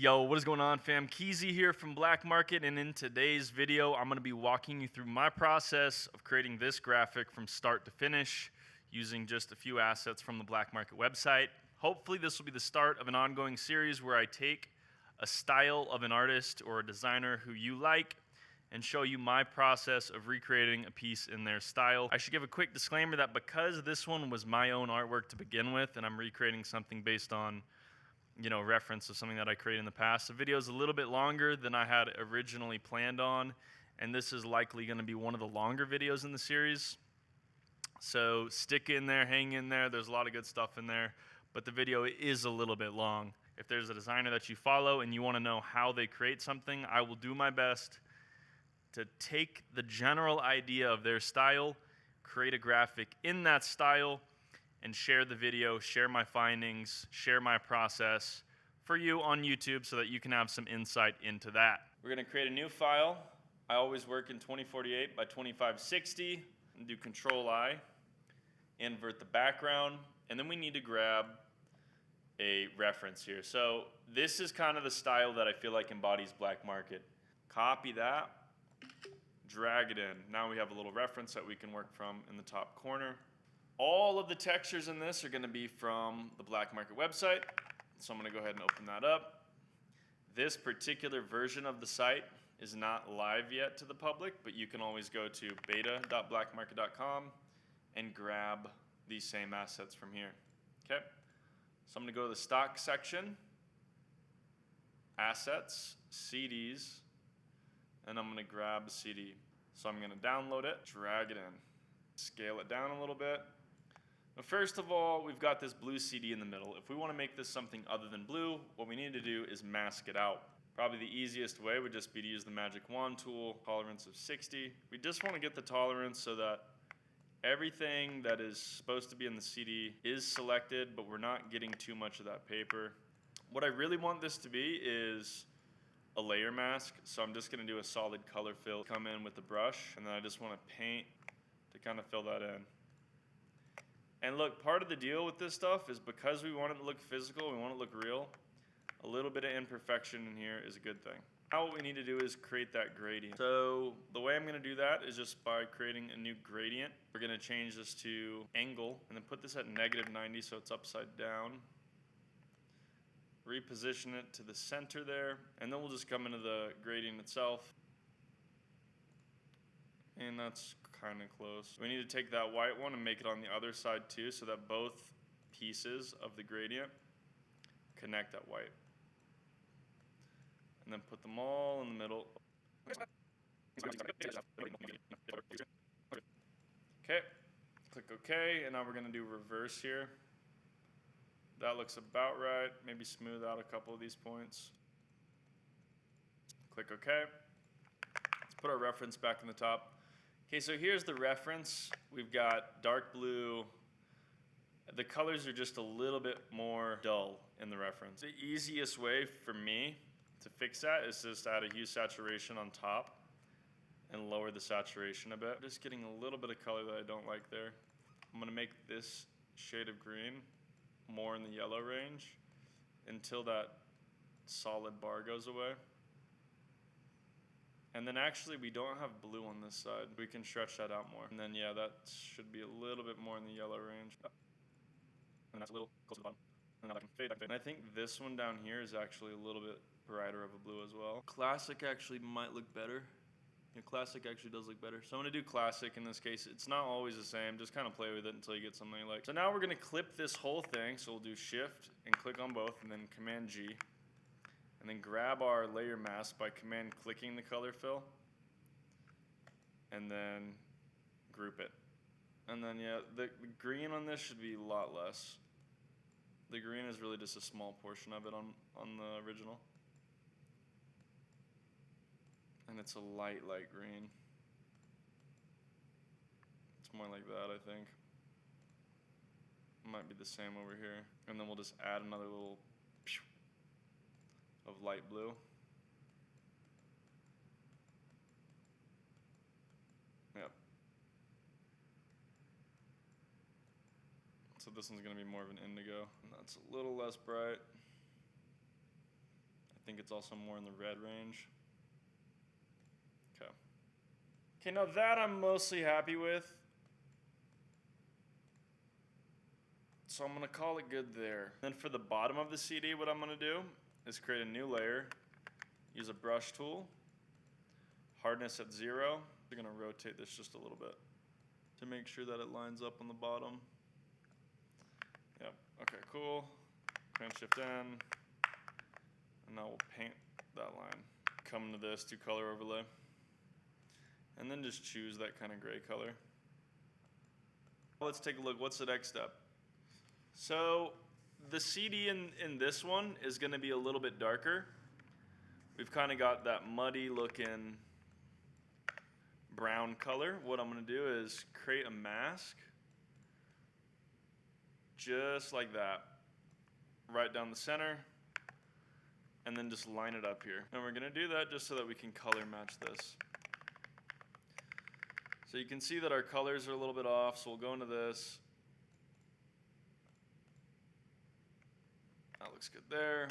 Yo, what is going on, fam? Keezy here from Black Market, and in today's video, I'm going to be walking you through my process of creating this graphic from start to finish using just a few assets from the Black Market website. Hopefully, this will be the start of an ongoing series where I take a style of an artist or a designer who you like and show you my process of recreating a piece in their style. I should give a quick disclaimer that because this one was my own artwork to begin with, and I'm recreating something based on reference of something that I created in the past. The video is a little bit longer than I had originally planned on, and this is likely going to be one of the longer videos in the series. So stick in there, hang in there. There's a lot of good stuff in there, but the video is a little bit long. If there's a designer that you follow and you want to know how they create something, I will do my best to take the general idea of their style, create a graphic in that style, and share the video, share my findings, share my process for you on YouTube so that you can have some insight into that. We're gonna create a new file. I always work in 2048 by 2560 and do Control-I, invert the background, and then we need to grab a reference here. So this is kind of the style that I feel like embodies Black Market. Copy that, drag it in. Now we have a little reference that we can work from in the top corner. All of the textures in this are going to be from the Black Market website, so I'm going to go ahead and open that up. This particular version of the site is not live yet to the public, but you can always go to beta.blackmarket.com and grab these same assets from here. Okay, so I'm going to go to the stock section, assets, CDs, and I'm going to grab a CD. So I'm going to download it, drag it in, scale it down a little bit. First of all, we've got this blue CD in the middle. If we want to make this something other than blue, what we need to do is mask it out. Probably the easiest way would just be to use the magic wand tool, tolerance of 60. We just want to get the tolerance so that everything that is supposed to be in the CD is selected, but we're not getting too much of that paper. What I really want this to be is a layer mask, so I'm just going to do a solid color fill, come in with the brush, and then I just want to paint to kind of fill that in. And look, part of the deal with this stuff is because we want it to look physical, we want it to look real, a little bit of imperfection in here is a good thing. Now what we need to do is create that gradient. So the way I'm going to do that is just by creating a new gradient. We're going to change this to angle and then put this at -90 so it's upside down. Reposition it to the center there, and then we'll just come into the gradient itself. And that's kind of close. We need to take that white one and make it on the other side too so that both pieces of the gradient connect at white. And then put them all in the middle. Okay, click OK, and now we're going to do reverse here. That looks about right. Maybe smooth out a couple of these points. Click OK. Let's put our reference back in the top. Okay, so here's the reference. We've got dark blue. The colors are just a little bit more dull in the reference. The easiest way for me to fix that is just add a hue saturation on top and lower the saturation a bit. Just getting a little bit of color that I don't like there. I'm gonna make this shade of green more in the yellow range until that solid bar goes away. And then actually we don't have blue on this side. We can stretch that out more. And then yeah, that should be a little bit more in the yellow range. And that's a little close to the bottom. And now I can fade. And I think this one down here is actually a little bit brighter of a blue as well. Classic actually might look better. Yeah, classic actually does look better. So I'm gonna do classic in this case. It's not always the same. Just kind of play with it until you get something you like. So now we're gonna clip this whole thing. So we'll do Shift and click on both and then Command G. And then grab our layer mask by command clicking the color fill. And then group it. And then yeah, the green on this should be a lot less. The green is really just a small portion of it on the original. And it's a light green. It's more like that, I think. Might be the same over here. And then we'll just add another little of light blue. Yep. So this one's going to be more of an indigo, and that's a little less bright. I think it's also more in the red range. Okay. Okay, now that I'm mostly happy with. So I'm gonna call it good there. Then for the bottom of the CD, what I'm gonna do is create a new layer, use a brush tool, hardness at 0. We're gonna rotate this just a little bit to make sure that it lines up on the bottom. Yep, okay, cool. Command Shift N, and now we'll paint that line. Come to this, do color overlay, and then just choose that kind of gray color. Let's take a look, what's the next step? So the CD in this one is going to be a little bit darker. We've kind of got that muddy looking brown color. What I'm going to do is create a mask just like that, right down the center, and then just line it up here. And we're going to do that just so that we can color match this. So you can see that our colors are a little bit off, so we'll go into this. That looks good there.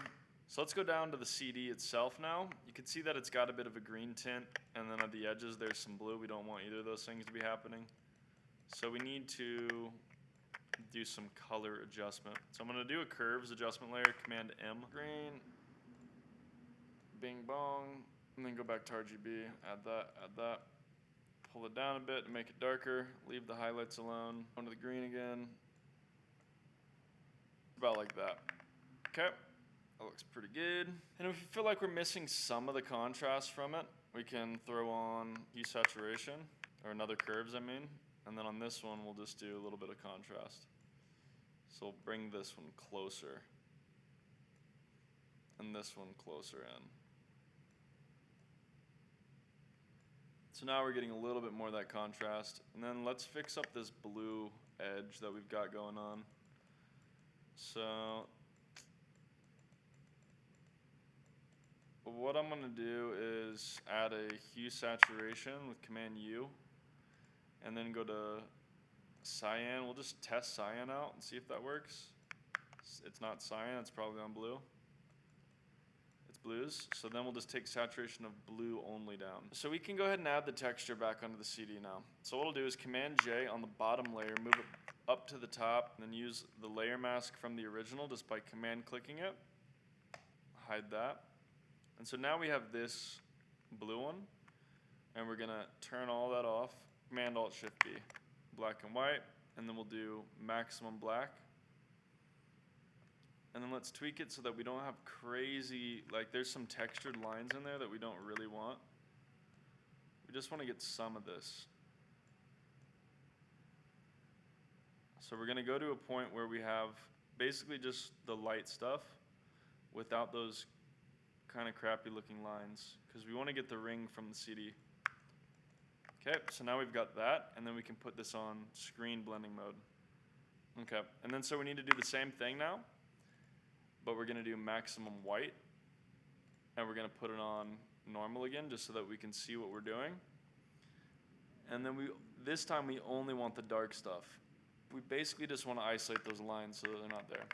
So let's go down to the CD itself now. You can see that it's got a bit of a green tint, and then at the edges there's some blue. We don't want either of those things to be happening. So we need to do some color adjustment. So I'm going to do a curves adjustment layer, Command M, green, bing bong, and then go back to RGB, add that. Pull it down a bit to make it darker, leave the highlights alone, go to the green again, about like that. Okay, that looks pretty good. And if we feel like we're missing some of the contrast from it, we can throw on hue saturation, or another curves I mean, and then on this one we'll just do a little bit of contrast. So we'll bring this one closer, and this one closer in. So now we're getting a little bit more of that contrast. And then let's fix up this blue edge that we've got going on. So what I'm going to do is add a hue saturation with Command U, and then go to cyan. We'll just test cyan out and see if that works. It's not cyan, it's probably on blue. Blues, so then we'll just take saturation of blue only down. So we can go ahead and add the texture back onto the CD now. So what we'll do is Command J on the bottom layer, move it up to the top, and then use the layer mask from the original just by command clicking it. Hide that. And so now we have this blue one, and we're gonna turn all that off. Command Alt Shift B, black and white, and then we'll do maximum black. And then let's tweak it so that we don't have crazy, like there's some textured lines in there that we don't really want. We just want to get some of this. So we're going to go to a point where we have basically just the light stuff without those kind of crappy looking lines, because we want to get the ring from the CD. Okay, so now we've got that, and then we can put this on screen blending mode. Okay, and then so we need to do the same thing now, but we're going to do maximum white, and we're going to put it on normal again just so that we can see what we're doing. And then this time we only want the dark stuff. We basically just want to isolate those lines so that they're not there.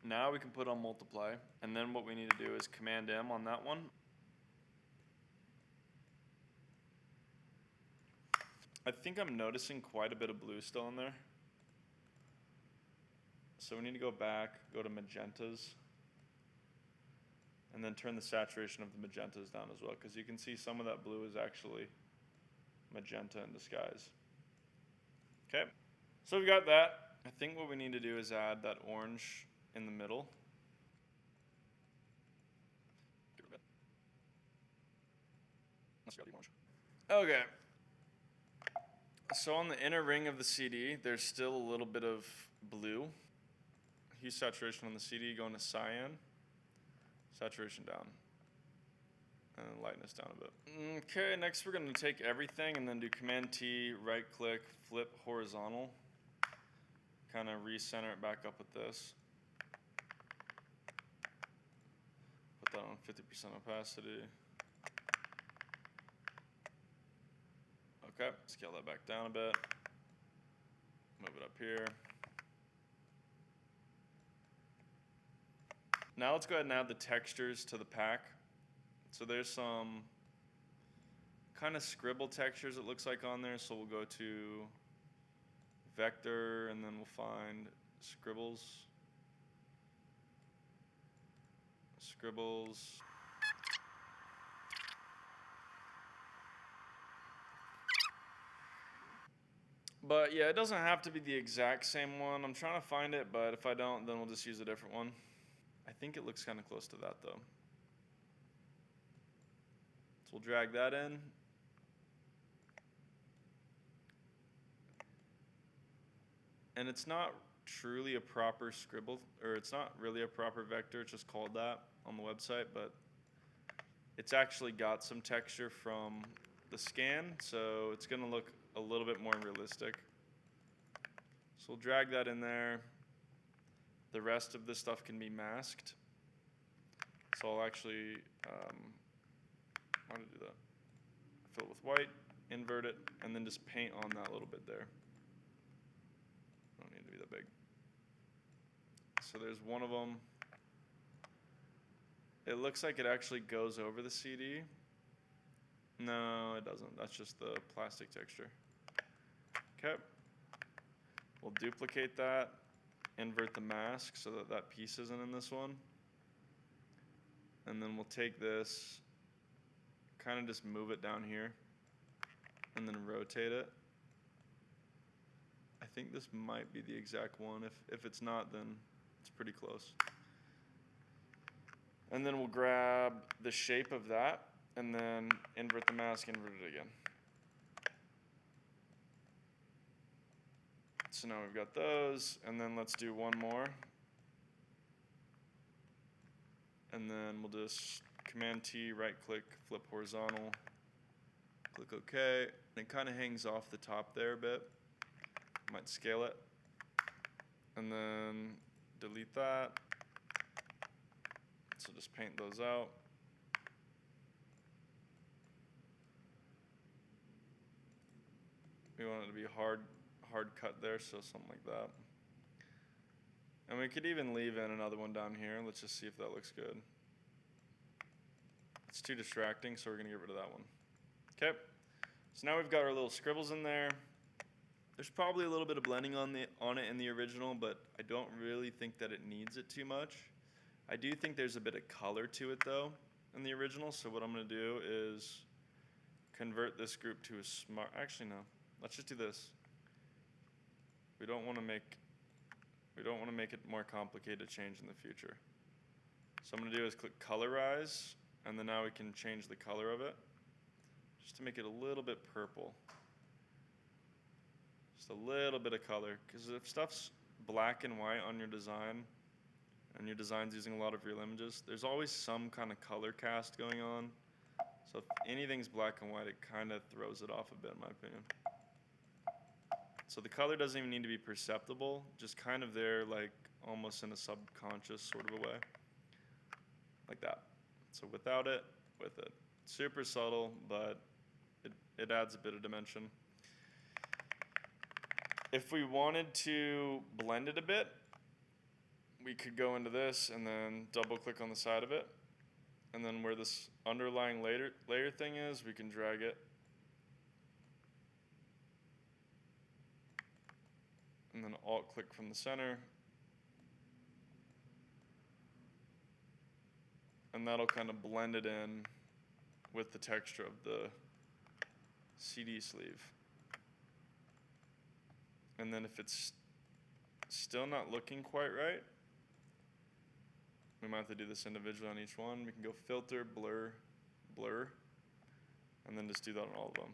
Now we can put on multiply, and then what we need to do is Command M on that one. I think I'm noticing quite a bit of blue still in there. So we need to go back, go to magentas, and then turn the saturation of the magentas down as well, because you can see some of that blue is actually magenta in disguise. Okay, so we've got that. I think what we need to do is add that orange in the middle. Okay, so on the inner ring of the CD, there's still a little bit of blue. Hue saturation on the CD, going to cyan, saturation down, and then lightness down a bit. Okay, next we're going to take everything and then do Command T, right click, flip horizontal, kind of recenter it back up with this. Put that on 50% opacity. Okay, scale that back down a bit, move it up here. Now let's go ahead and add the textures to the pack. So there's some kind of scribble textures it looks like on there. So we'll go to vector and then we'll find scribbles. Scribbles. But yeah, it doesn't have to be the exact same one. I'm trying to find it, but if I don't, then we'll just use a different one. I think it looks kind of close to that though. So we'll drag that in. And it's not truly a proper scribble, or it's not really a proper vector, it's just called that on the website, but it's actually got some texture from the scan, so it's gonna look a little bit more realistic. So we'll drag that in there. The rest of this stuff can be masked. So I'll actually, how to do that? Fill it with white, invert it, and then just paint on that little bit there. Don't need to be that big. So there's one of them. It looks like it actually goes over the CD. No, it doesn't. That's just the plastic texture. Okay. We'll duplicate that, invert the mask so that that piece isn't in this one. And then we'll take this, kind of just move it down here, and then rotate it. I think this might be the exact one. If it's not, then it's pretty close. And then we'll grab the shape of that, and then invert the mask, invert it again. So now we've got those, and then let's do one more. And then we'll just Command T, right click, flip horizontal, click OK. And it kind of hangs off the top there a bit. Might scale it. And then delete that. So just paint those out. We want it to be hard cut there, so something like that. And we could even leave in another one down here. Let's just see if that looks good. It's too distracting, so we're gonna get rid of that one. Okay, so now we've got our little scribbles in there. There's probably a little bit of blending on it in the original, but I don't really think that it needs it too much. I do think there's a bit of color to it though in the original, so what I'm gonna do is convert this group to a smart, actually no, let's just do this. We don't want to make it more complicated to change in the future. So I'm going to do is click colorize, and then now we can change the color of it just to make it a little bit purple. Just a little bit of color, because if stuff's black and white on your design, and your design's using a lot of real images, there's always some kind of color cast going on. So if anything's black and white, it kind of throws it off a bit in my opinion. So the color doesn't even need to be perceptible, just kind of there, like almost in a subconscious sort of a way, like that. So without it, with it. Super subtle, but it adds a bit of dimension. If we wanted to blend it a bit, we could go into this and then double click on the side of it. And then where this underlying layer thing is, we can drag it. And then alt click from the center. And that'll kind of blend it in with the texture of the CD sleeve. And then if it's still not looking quite right, we might have to do this individually on each one. We can go filter, blur, blur, and then just do that on all of them.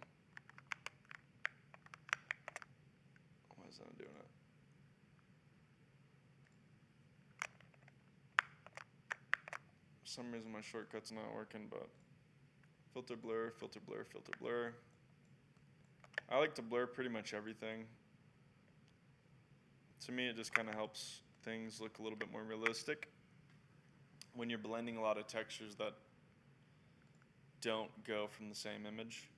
Why is that not doing it? For some reason my shortcut's not working, but filter, blur, filter, blur, filter, blur. I like to blur pretty much everything. To me, it just kind of helps things look a little bit more realistic when you're blending a lot of textures that don't go from the same image.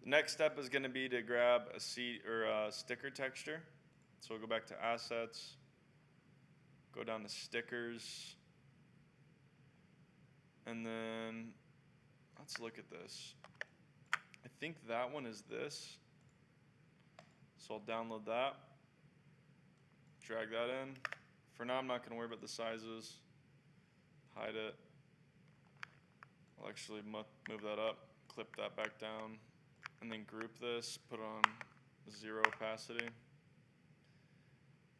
The next step is going to be to grab a seed or a sticker texture. So we'll go back to assets, go down to stickers, and then let's look at this. I think that one is this. So I'll download that, drag that in. For now, I'm not going to worry about the sizes. Hide it. I'll actually move that up, clip that back down, and then group this, put on 0 opacity.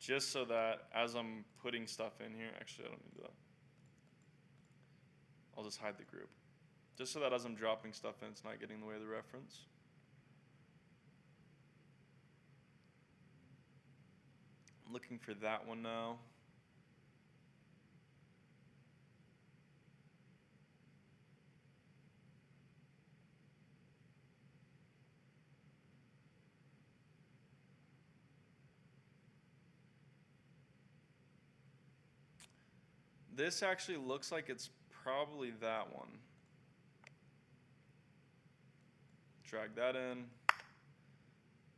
Just so that as I'm putting stuff in here, actually I don't need that. I'll just hide the group. Just so that as I'm dropping stuff in, it's not getting in the way of the reference. I'm looking for that one now. This actually looks like it's probably that one. Drag that in.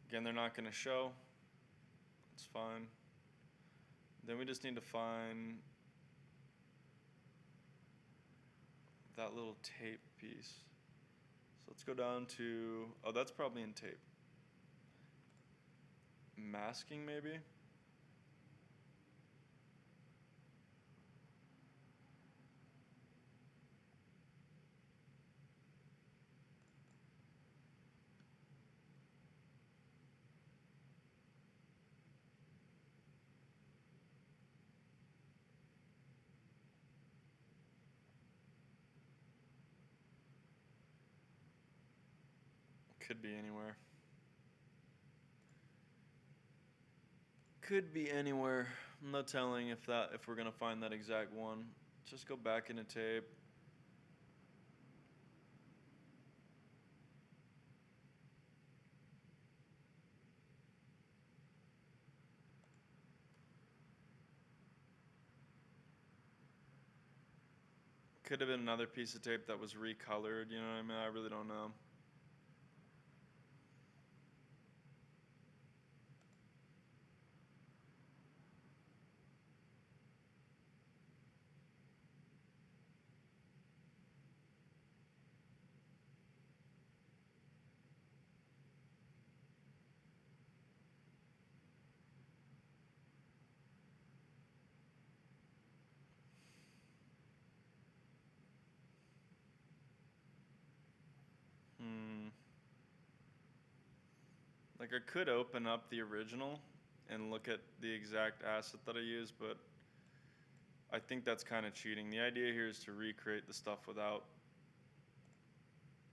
Again, they're not going to show. It's fine. Then we just need to find that little tape piece. So let's go down to, oh, that's probably in tape. Masking maybe? Could be anywhere. Could be anywhere. I'm not telling if we're gonna find that exact one. Just go back into tape. Could have been another piece of tape that was recolored, you know what I mean? I really don't know. Like I could open up the original and look at the exact asset that I used, but I think that's kind of cheating. The idea here is to recreate the stuff without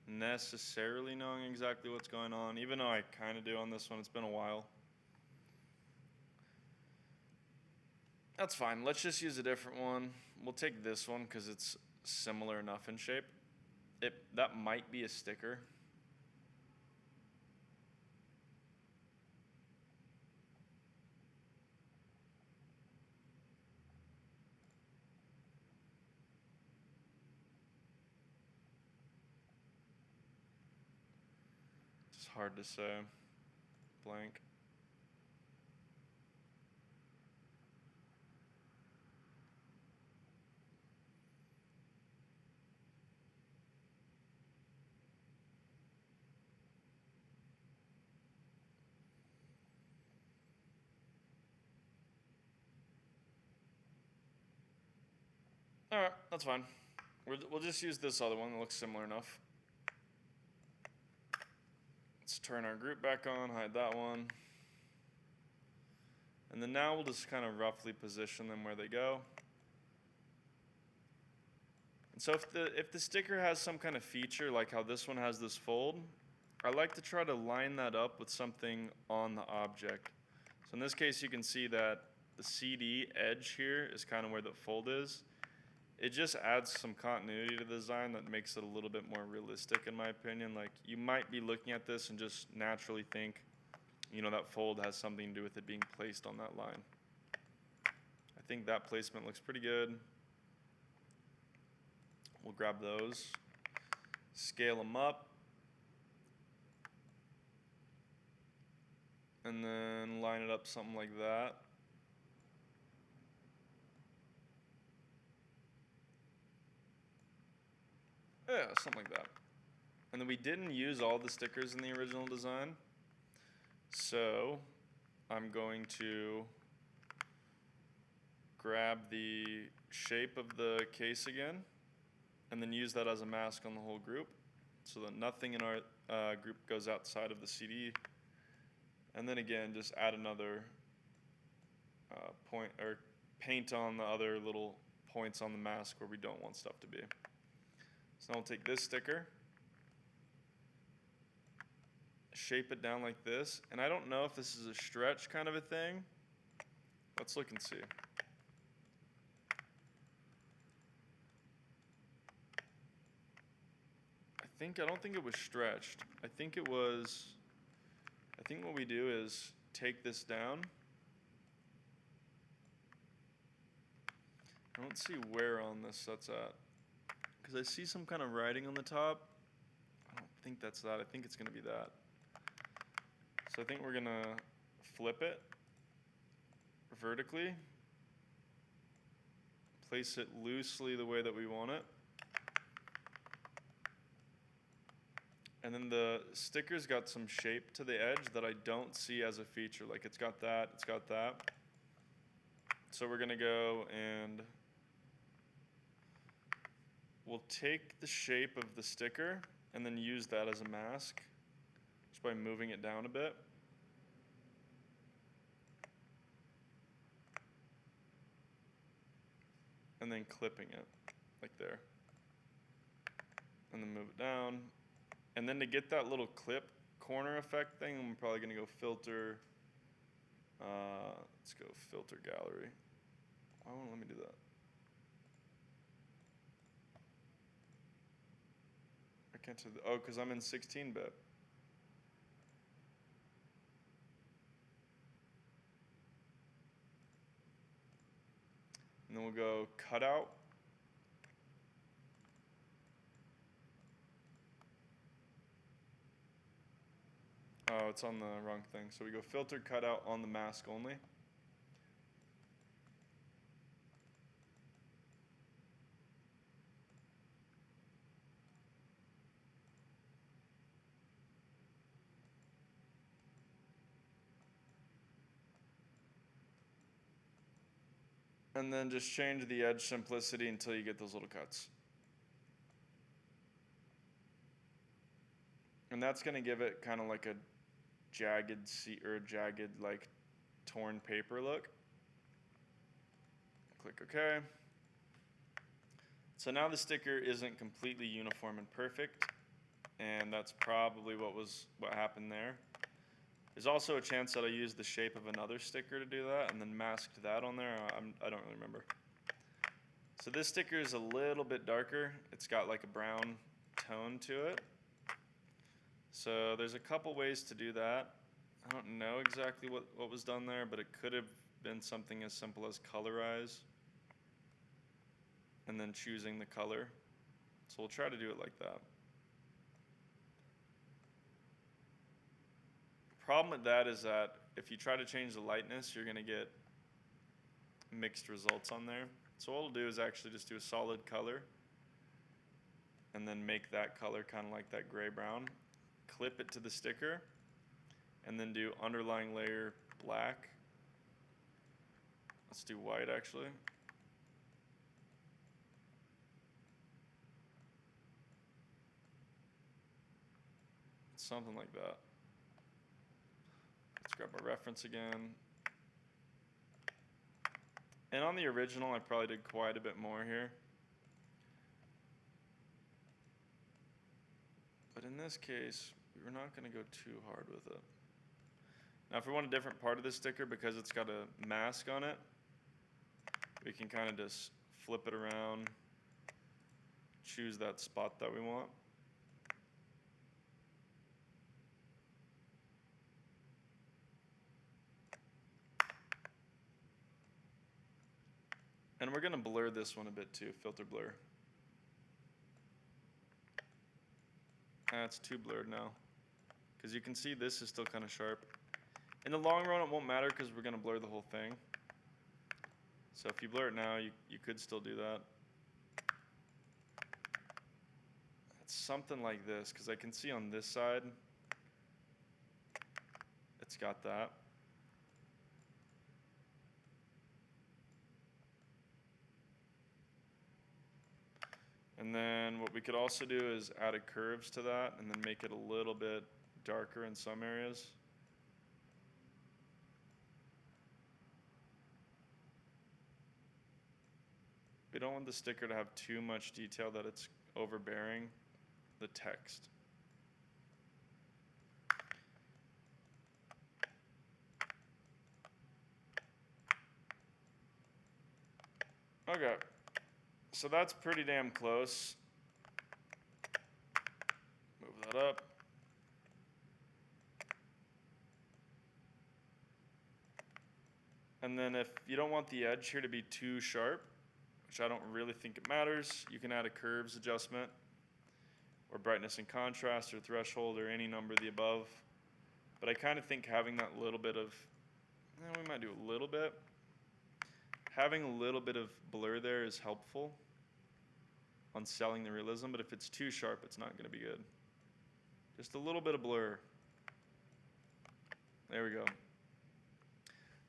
necessarily knowing exactly what's going on, even though I kind of do on this one. It's been a while. That's fine. Let's just use a different one. We'll take this one because it's similar enough in shape. That might be a sticker. It's hard to say. Blank. All right, that's fine. We'll just use this other one that looks similar enough. Let's turn our group back on, hide that one. And then now we'll just kind of roughly position them where they go. And so if the sticker has some kind of feature, like how this one has this fold, I like to try to line that up with something on the object. So in this case, you can see that the CD edge here is kind of where the fold is. It just adds some continuity to the design that makes it a little bit more realistic, in my opinion. Like, you might be looking at this and just naturally think, you know, that fold has something to do with it being placed on that line. I think that placement looks pretty good. We'll grab those, scale them up, and then line it up something like that. Yeah, something like that. And then we didn't use all the stickers in the original design, so I'm going to grab the shape of the case again and then use that as a mask on the whole group so that nothing in our group goes outside of the CD. And then again, just add another point or paint on the other little points on the mask where we don't want stuff to be. So now we'll take this sticker, shape it down like this, and I don't know if this is a stretch kind of a thing. Let's look and see. I don't think it was stretched. I think what we do is take this down. I don't see where on this that's at, because I see some kind of writing on the top. I don't think that's that. I think it's going to be that. So I think we're going to flip it vertically, place it loosely the way that we want it. And then the sticker's got some shape to the edge that I don't see as a feature. Like it's got that, it's got that. So we're gonna go and we'll take the shape of the sticker and then use that as a mask just by moving it down a bit. And then clipping it like there. And then move it down. And then to get that little clip corner effect thing, I'm probably gonna go filter, let's go filter gallery. Why won't it let me do that? I can't do oh, because I'm in 16-bit. And then we'll go cutout. Oh, it's on the wrong thing. So we go filter cutout on the mask only. And then just change the edge simplicity until you get those little cuts. And that's going to give it kind of like a jagged like torn paper look. Click OK. So now the sticker isn't completely uniform and perfect, and that's probably what happened there. There's also a chance that I used the shape of another sticker to do that and then masked that on there. I don't really remember. So this sticker is a little bit darker. It's got like a brown tone to it. So there's a couple ways to do that. I don't know exactly what was done there, but it could have been something as simple as colorize and then choosing the color. So we'll try to do it like that. The problem with that is that if you try to change the lightness, you're going to get mixed results on there. So what we'll do is actually just do a solid color and then make that color kind of like that gray-brown. Clip it to the sticker and then do underlying layer black. Let's do white actually. Something like that. Let's grab our reference again. And on the original, I probably did quite a bit more here. But in this case, we're not going to go too hard with it. Now, if we want a different part of the sticker because it's got a mask on it, we can kind of just flip it around, choose that spot that we want. And we're going to blur this one a bit too, filter blur. It's too blurred now. Because you can see this is still kind of sharp. In the long run, it won't matter because we're going to blur the whole thing. So if you blur it now, you could still do that. It's something like this, because I can see on this side, it's got that. And then what we could also do is add curves to that and then make it a little bit darker in some areas. We don't want the sticker to have too much detail that it's overbearing the text. Okay, so that's pretty damn close. Move that up. And then if you don't want the edge here to be too sharp, which I don't really think it matters, you can add a curves adjustment or brightness and contrast or threshold or any number of the above. But I kind of think having that little bit of, we might do a little bit. Having a little bit of blur there is helpful on selling the realism, but if it's too sharp, it's not going to be good. Just a little bit of blur. There we go.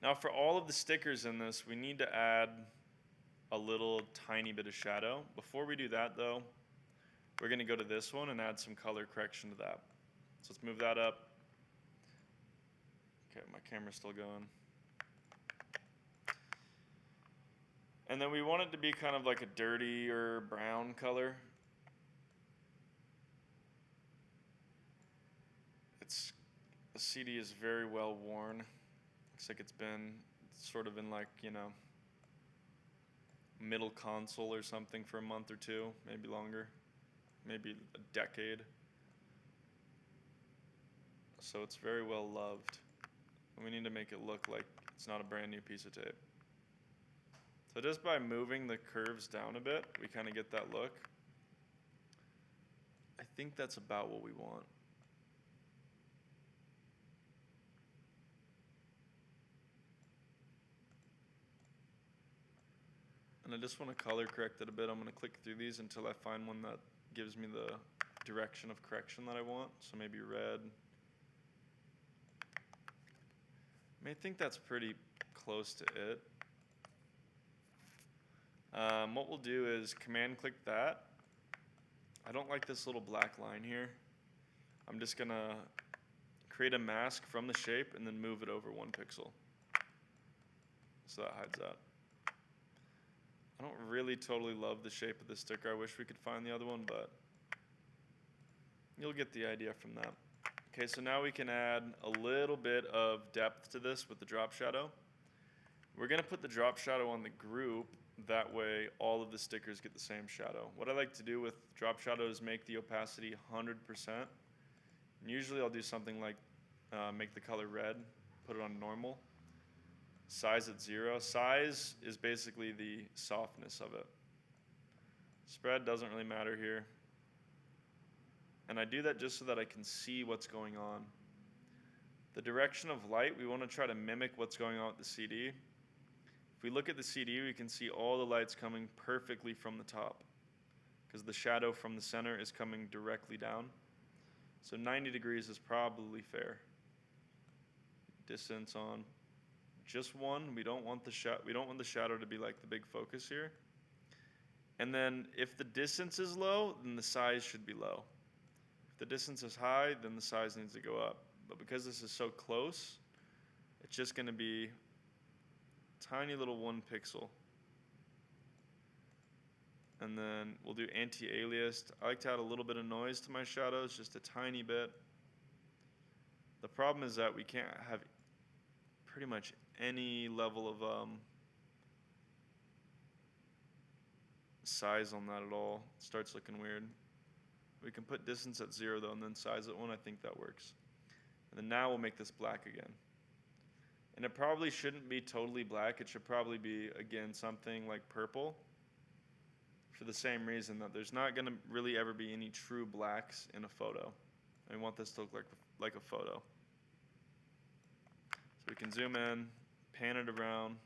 Now for all of the stickers in this, we need to add a little tiny bit of shadow. Before we do that though, we're going to go to this one and add some color correction to that. So let's move that up. Okay, my camera's still going. And then we want it to be kind of like a dirty or brown color. The CD is very well worn. Looks like it's been sort of in like, you know, middle console or something for a month or two, maybe longer, maybe a decade. So it's very well loved. We need to make it look like it's not a brand new piece of tape. So just by moving the curves down a bit, we kind of get that look. I think that's about what we want. And I just want to color correct it a bit. I'm going to click through these until I find one that gives me the direction of correction that I want. So maybe red. I think that's pretty close to it. What we'll do is command click that. I don't like this little black line here. I'm just going to create a mask from the shape and then move it over 1 pixel. So that hides that. I don't really totally love the shape of the sticker. I wish we could find the other one, but you'll get the idea from that. Okay, so now we can add a little bit of depth to this with the drop shadow. We're going to put the drop shadow on the group. That way all of the stickers get the same shadow. What I like to do with drop shadow is make the opacity 100%. And usually I'll do something like make the color red, put it on normal. Size at 0. Size is basically the softness of it. Spread doesn't really matter here. And I do that just so that I can see what's going on. The direction of light, we want to try to mimic what's going on with the CD. If we look at the CD, we can see all the lights coming perfectly from the top because the shadow from the center is coming directly down. So 90 degrees is probably fair. Distance on just 1. We don't want the shadow to be like the big focus here. And then if the distance is low, then the size should be low. If the distance is high, then the size needs to go up. But because this is so close, it's just going to be tiny little 1 pixel. And then we'll do anti-aliased. I like to add a little bit of noise to my shadows, just a tiny bit. The problem is that we can't have pretty much any level of size on that at all. It starts looking weird. We can put distance at 0 though and then size at 1. I think that works. And then now we'll make this black again. And it probably shouldn't be totally black. It should probably be, again, something like purple for the same reason that there's not going to really ever be any true blacks in a photo. I want this to look like a photo. we can zoom in, pan it around,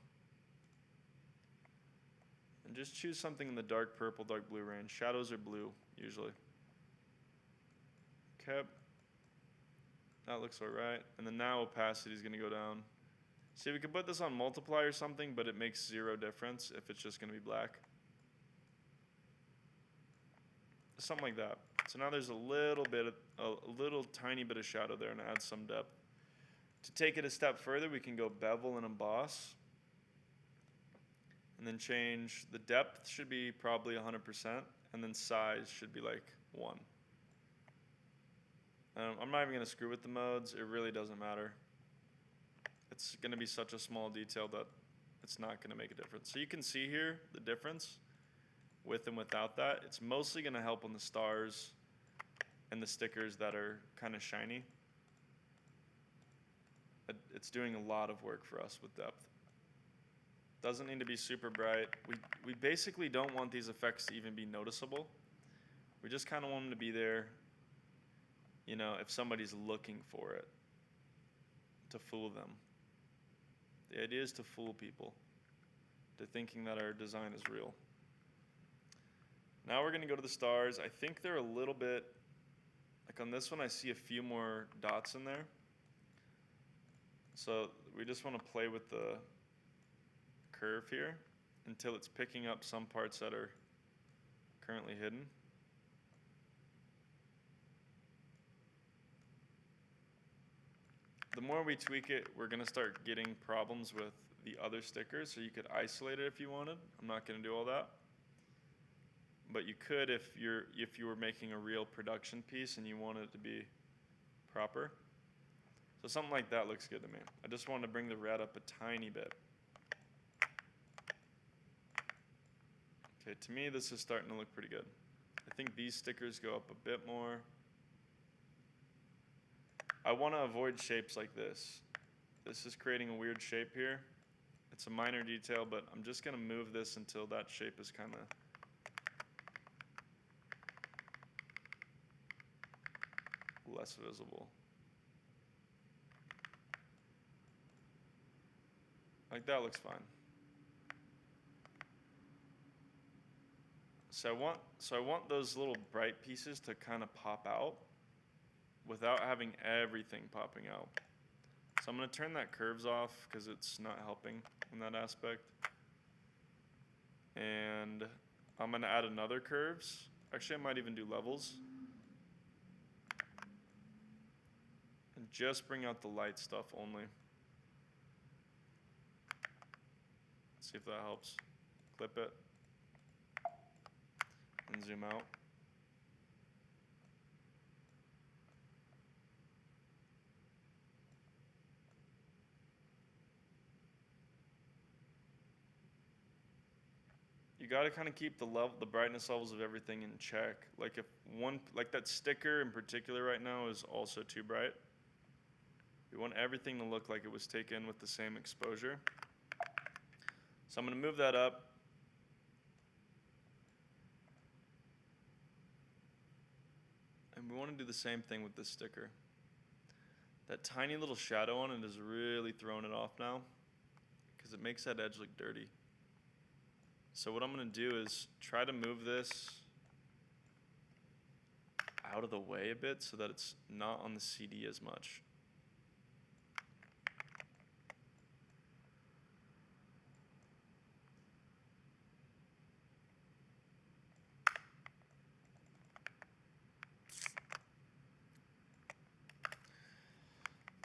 and just choose something in the dark purple, dark blue range. Shadows are blue, usually. Okay. That looks all right. And then now opacity is going to go down. See, we could put this on multiply or something, but it makes 0 difference if it's just going to be black. Something like that. So now there's a little tiny bit of shadow there, and add some depth. To take it a step further, we can go bevel and emboss. And then change, the depth should be probably 100%, and then size should be like 1. I'm not even going to screw with the modes. It really doesn't matter. It's going to be such a small detail that it's not going to make a difference. So you can see here the difference with and without that. It's mostly going to help on the stars and the stickers that are kind of shiny. It's doing a lot of work for us with depth. Doesn't need to be super bright. We basically don't want these effects to even be noticeable. We just kind of want them to be there, you know, if somebody's looking for it, to fool them. The idea is to fool people to thinking that our design is real. Now we're going to go to the stars. I think they're a little bit, like on this one I see a few more dots in there. So we just want to play with the curve here until it's picking up some parts that are currently hidden. The more we tweak it, we're going to start getting problems with the other stickers, so you could isolate it if you wanted. I'm not going to do all that. But you could if you were making a real production piece and you wanted it to be proper. So something like that looks good to me. I just wanted to bring the red up a tiny bit. Okay, to me this is starting to look pretty good. I think these stickers go up a bit more. I want to avoid shapes like this. This is creating a weird shape here. It's a minor detail, but I'm just going to move this until that shape is kind of less visible. Like that looks fine. So I want those little bright pieces to kind of pop out without having everything popping out. So I'm going to turn that curves off because it's not helping in that aspect. And I'm going to add another curves. Actually, I might even do levels. And just bring out the light stuff only. See if that helps. Clip it. And zoom out. You got to kind of keep the brightness levels of everything in check. Like if like that sticker in particular right now is also too bright. We want everything to look like it was taken with the same exposure. So I'm going to move that up. And we want to do the same thing with this sticker. That tiny little shadow on it is really throwing it off now because it makes that edge look dirty. So what I'm going to do is try to move this out of the way a bit so that it's not on the CD as much.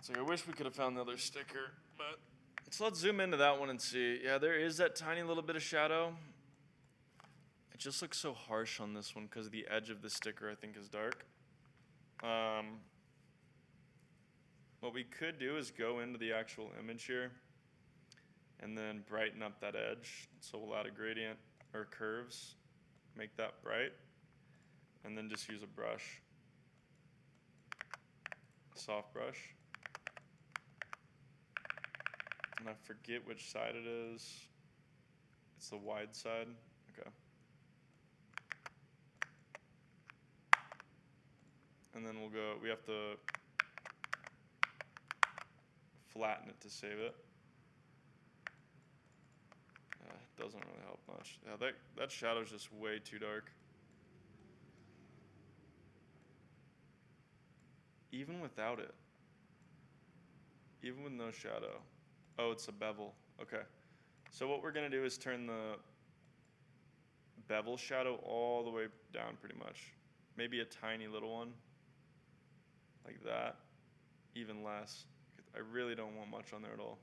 So I wish we could have found the other sticker, but so let's zoom into that one and see. Yeah, there is that tiny little bit of shadow. It just looks so harsh on this one because the edge of the sticker I think is dark. What we could do is go into the actual image here and then brighten up that edge. So we'll add a gradient or curves, make that bright, and then just use a brush, soft brush. And I forget which side it is. It's the wide side. Okay. And then we have to flatten it to save it. It doesn't really help much. Yeah, that shadow's just way too dark. Even without it. Even with no shadow. Oh, it's a bevel. Okay. So what we're going to do is turn the bevel shadow all the way down pretty much. Maybe a tiny little one. Like that. Even less. I really don't want much on there at all.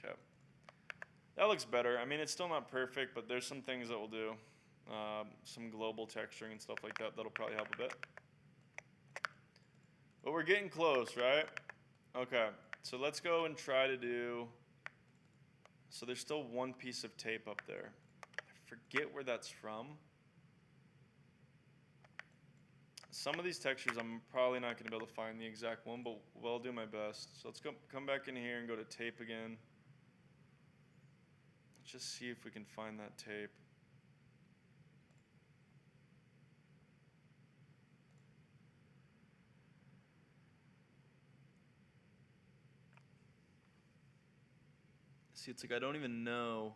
Okay. That looks better. I mean, it's still not perfect, but there's some things that will do. Some global texturing and stuff like that, that'll probably help a bit. But we're getting close, right? Okay, so let's go and try to do... So there's still one piece of tape up there. I forget where that's from. Some of these textures I'm probably not going to be able to find the exact one, but I'll do my best. So let's come back in here and go to tape again. Let's just see if we can find that tape. See, it's like I don't even know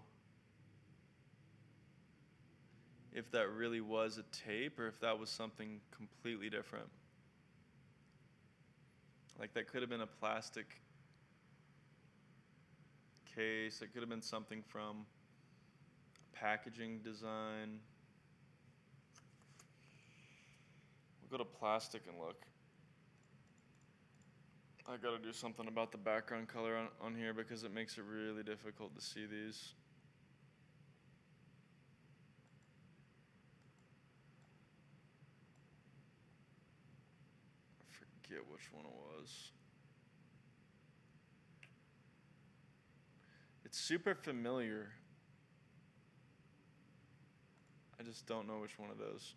if that really was a tape or if that was something completely different. Like that could have been a plastic case. It could have been something from packaging design. We'll go to plastic and look. I gotta do something about the background color on here because it makes it really difficult to see these. I forget which one it was. It's super familiar. I just don't know which one of those.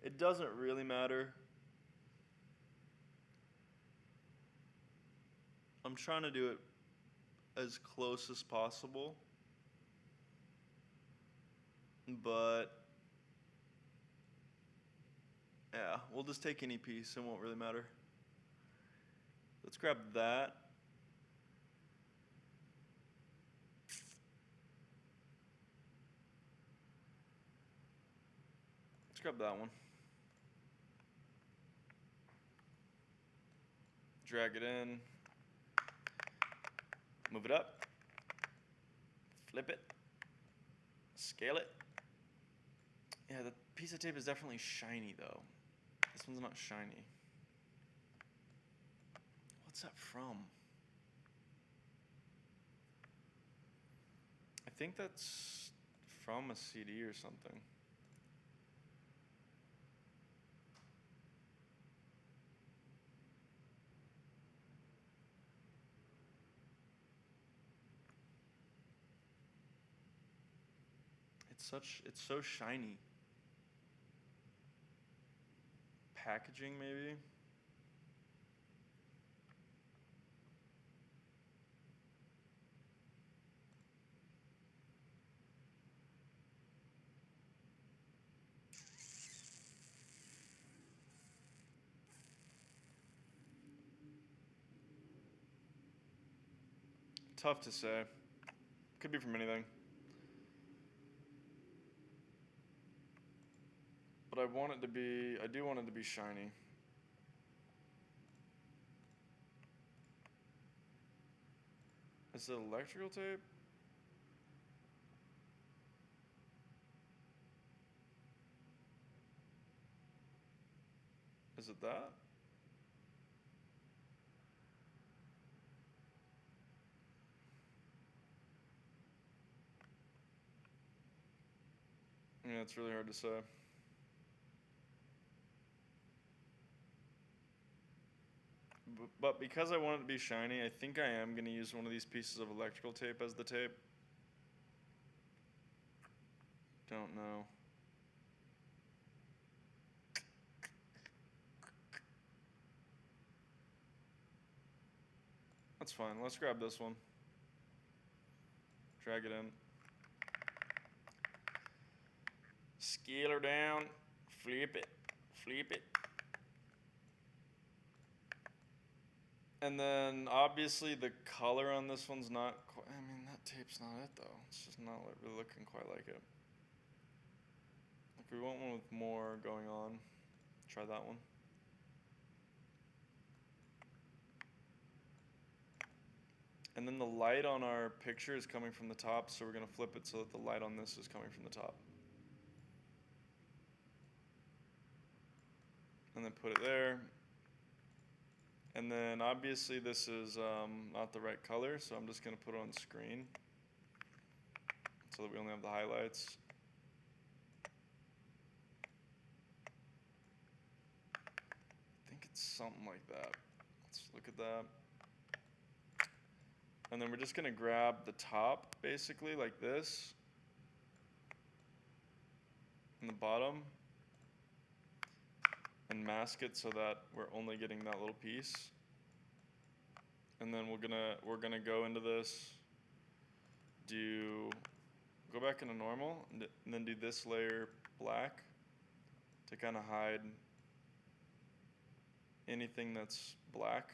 It doesn't really matter. I'm trying to do it as close as possible, but yeah, we'll just take any piece, it won't really matter. Let's grab that. Let's grab that one. Drag it in. Move it up. Flip it. Scale it. Yeah, the piece of tape is definitely shiny though. This one's not shiny. What's that from? I think that's from a CD or something. It's so shiny. Packaging maybe? Tough to say. Could be from anything. But I want it to be, I do want it to be shiny. Is it electrical tape? Is it that? Yeah, it's really hard to say. But because I want it to be shiny, I think I am going to use one of these pieces of electrical tape as the tape. Don't know. That's fine. Let's grab this one. Drag it in. Scale her down. Flip it. Flip it. And then obviously the color on this one's not quite, I mean, that tape's not it though. It's just not really looking quite like it. Like we want one with more going on. Try that one. And then the light on our picture is coming from the top, so we're gonna flip it so that the light on this is coming from the top. And then put it there. And then obviously this is not the right color, so I'm just gonna put it on screen so that we only have the highlights. I think it's something like that. Let's look at that. And then we're just gonna grab the top basically like this and the bottom and mask it so that we're only getting that little piece. And then we're gonna go into this, go back into normal, and then do this layer black to kind of hide anything that's black.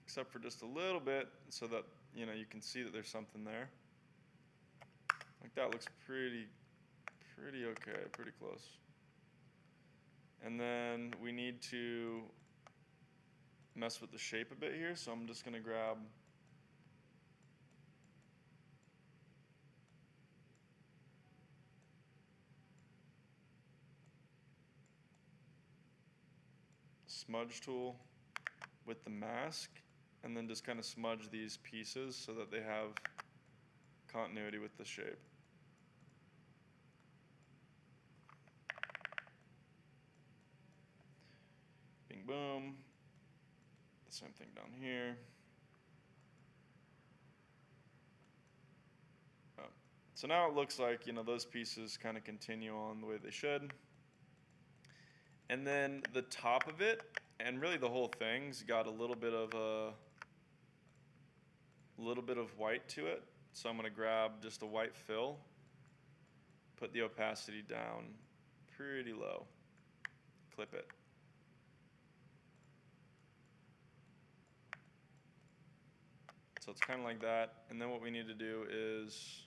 Except for just a little bit so that you can see that there's something there. Like that looks pretty okay, pretty close. And then we need to mess with the shape a bit here, so I'm just gonna grab smudge tool with the mask and then just kind of smudge these pieces so that they have continuity with the shape. Bing boom. The same thing down here. Oh. So now it looks like those pieces kind of continue on the way they should. And then the top of it, and really the whole thing's got a little bit of white to it. So I'm gonna grab just a white fill, put the opacity down pretty low, clip it. So it's kind of like that. And then what we need to do is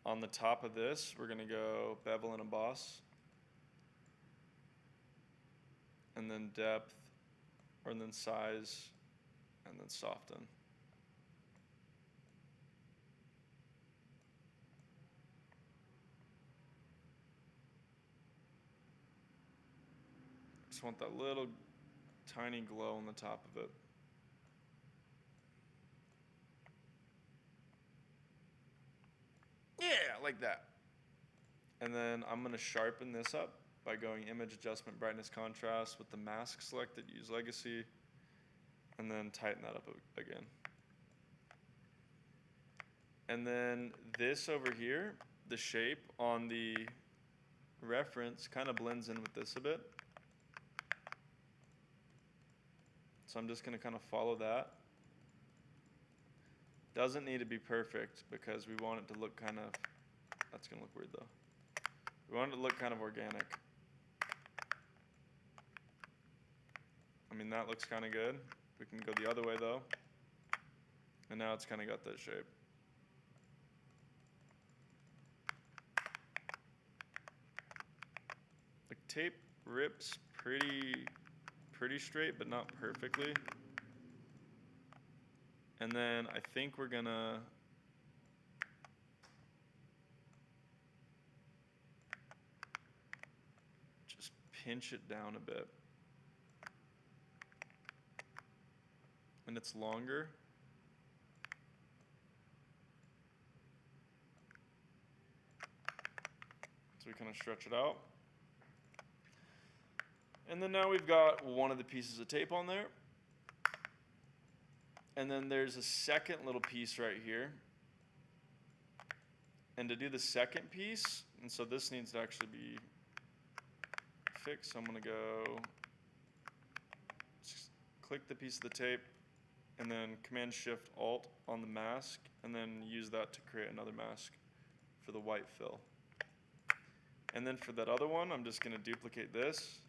on the top of this, we're gonna go bevel and emboss. And then depth, and then size, and then soften. Just want that little tiny glow on the top of it. Yeah, like that. And then I'm gonna sharpen this up by going image adjustment, brightness, contrast with the mask selected, use legacy, and then tighten that up again. And then this over here, the shape on the reference kind of blends in with this a bit. So I'm just gonna kind of follow that. Doesn't need to be perfect because we want it to look kind of, that's gonna look weird though. We want it to look kind of organic. I mean, that looks kind of good. We can go the other way though. And now it's kind of got that shape. The tape rips pretty straight, but not perfectly. And then I think we're gonna just pinch it down a bit. And it's longer. So we kind of stretch it out. And then now we've got one of the pieces of tape on there. And then there's a second little piece right here. And to do the second piece, and so this needs to actually be fixed, so I'm gonna go click the piece of the tape and then Command-Shift-Alt on the mask, and then use that to create another mask for the white fill. And then for that other one, I'm just gonna duplicate this,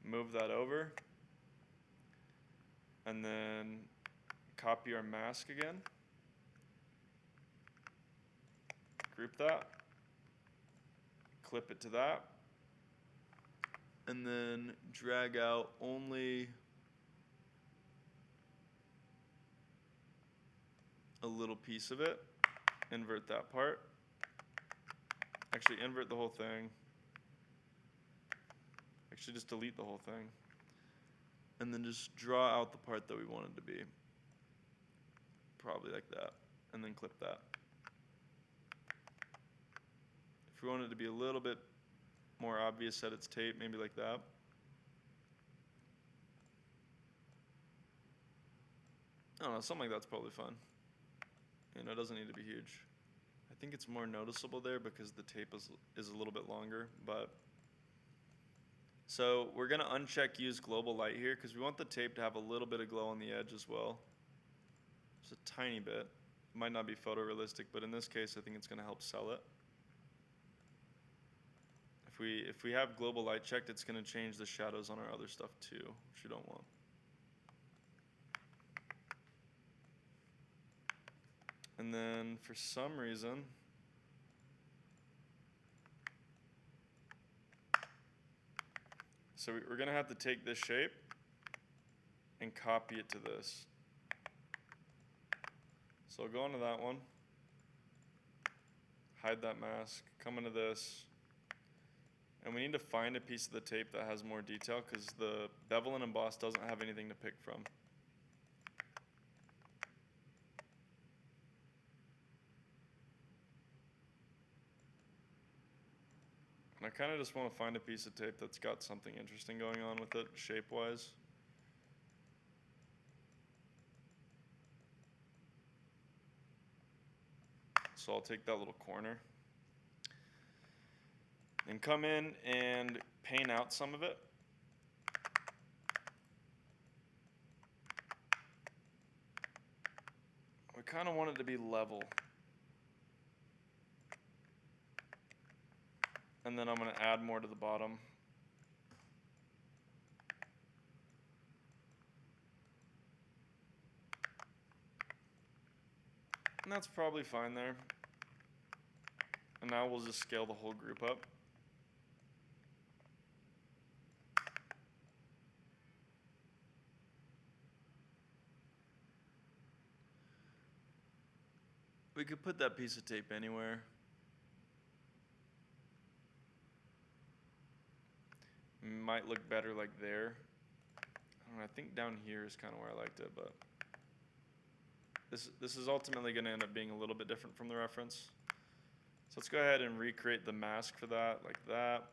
move that over, and then copy our mask again, group that, clip it to that, and then drag out only a little piece of it, invert that part, actually invert the whole thing, actually just delete the whole thing, and then just draw out the part that we want it to be, probably like that, and then clip that. If we want it to be a little bit more obvious that it's tape, maybe like that. I don't know, something like that's probably fine. You know, it doesn't need to be huge. I think it's more noticeable there because the tape is a little bit longer, but. So we're gonna uncheck use global light here because we want the tape to have a little bit of glow on the edge as well. Just a tiny bit. It might not be photorealistic, but in this case, I think it's gonna help sell it. If we have global light checked, it's gonna change the shadows on our other stuff too, which we don't want. And then for some reason, so we're gonna have to take this shape and copy it to this. So I'll go into that one, hide that mask, come into this, and we need to find a piece of the tape that has more detail because the bevel and emboss doesn't have anything to pick from. And I kind of just want to find a piece of tape that's got something interesting going on with it, shape-wise. So I'll take that little corner and come in and paint out some of it. We kind of want it to be level. And then I'm going to add more to the bottom. And that's probably fine there. And now we'll just scale the whole group up. We could put that piece of tape anywhere. Might look better like there. I don't know, I think down here is kind of where I liked it, but this is ultimately going to end up being a little bit different from the reference. So let's go ahead and recreate the mask for that, like that.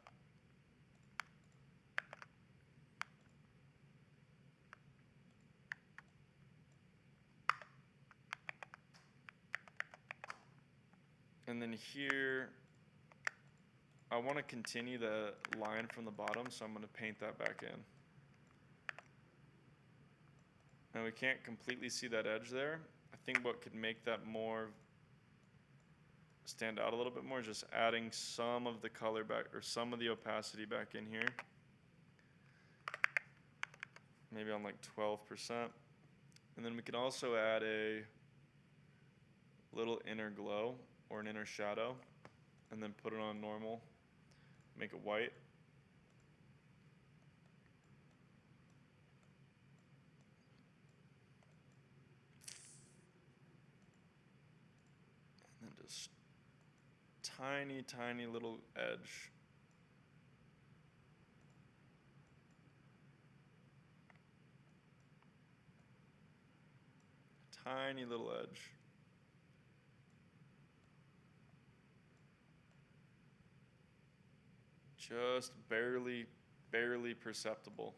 And then here, I want to continue the line from the bottom, so I'm going to paint that back in. And we can't completely see that edge there. I think what could make that more stand out a little bit more is just adding some of the color back, or some of the opacity back in here. Maybe on like 12%. And then we can also add a little inner glow or an inner shadow, and then put it on normal, make it white. And then just tiny, tiny little edge. Tiny little edge. Just barely, barely perceptible.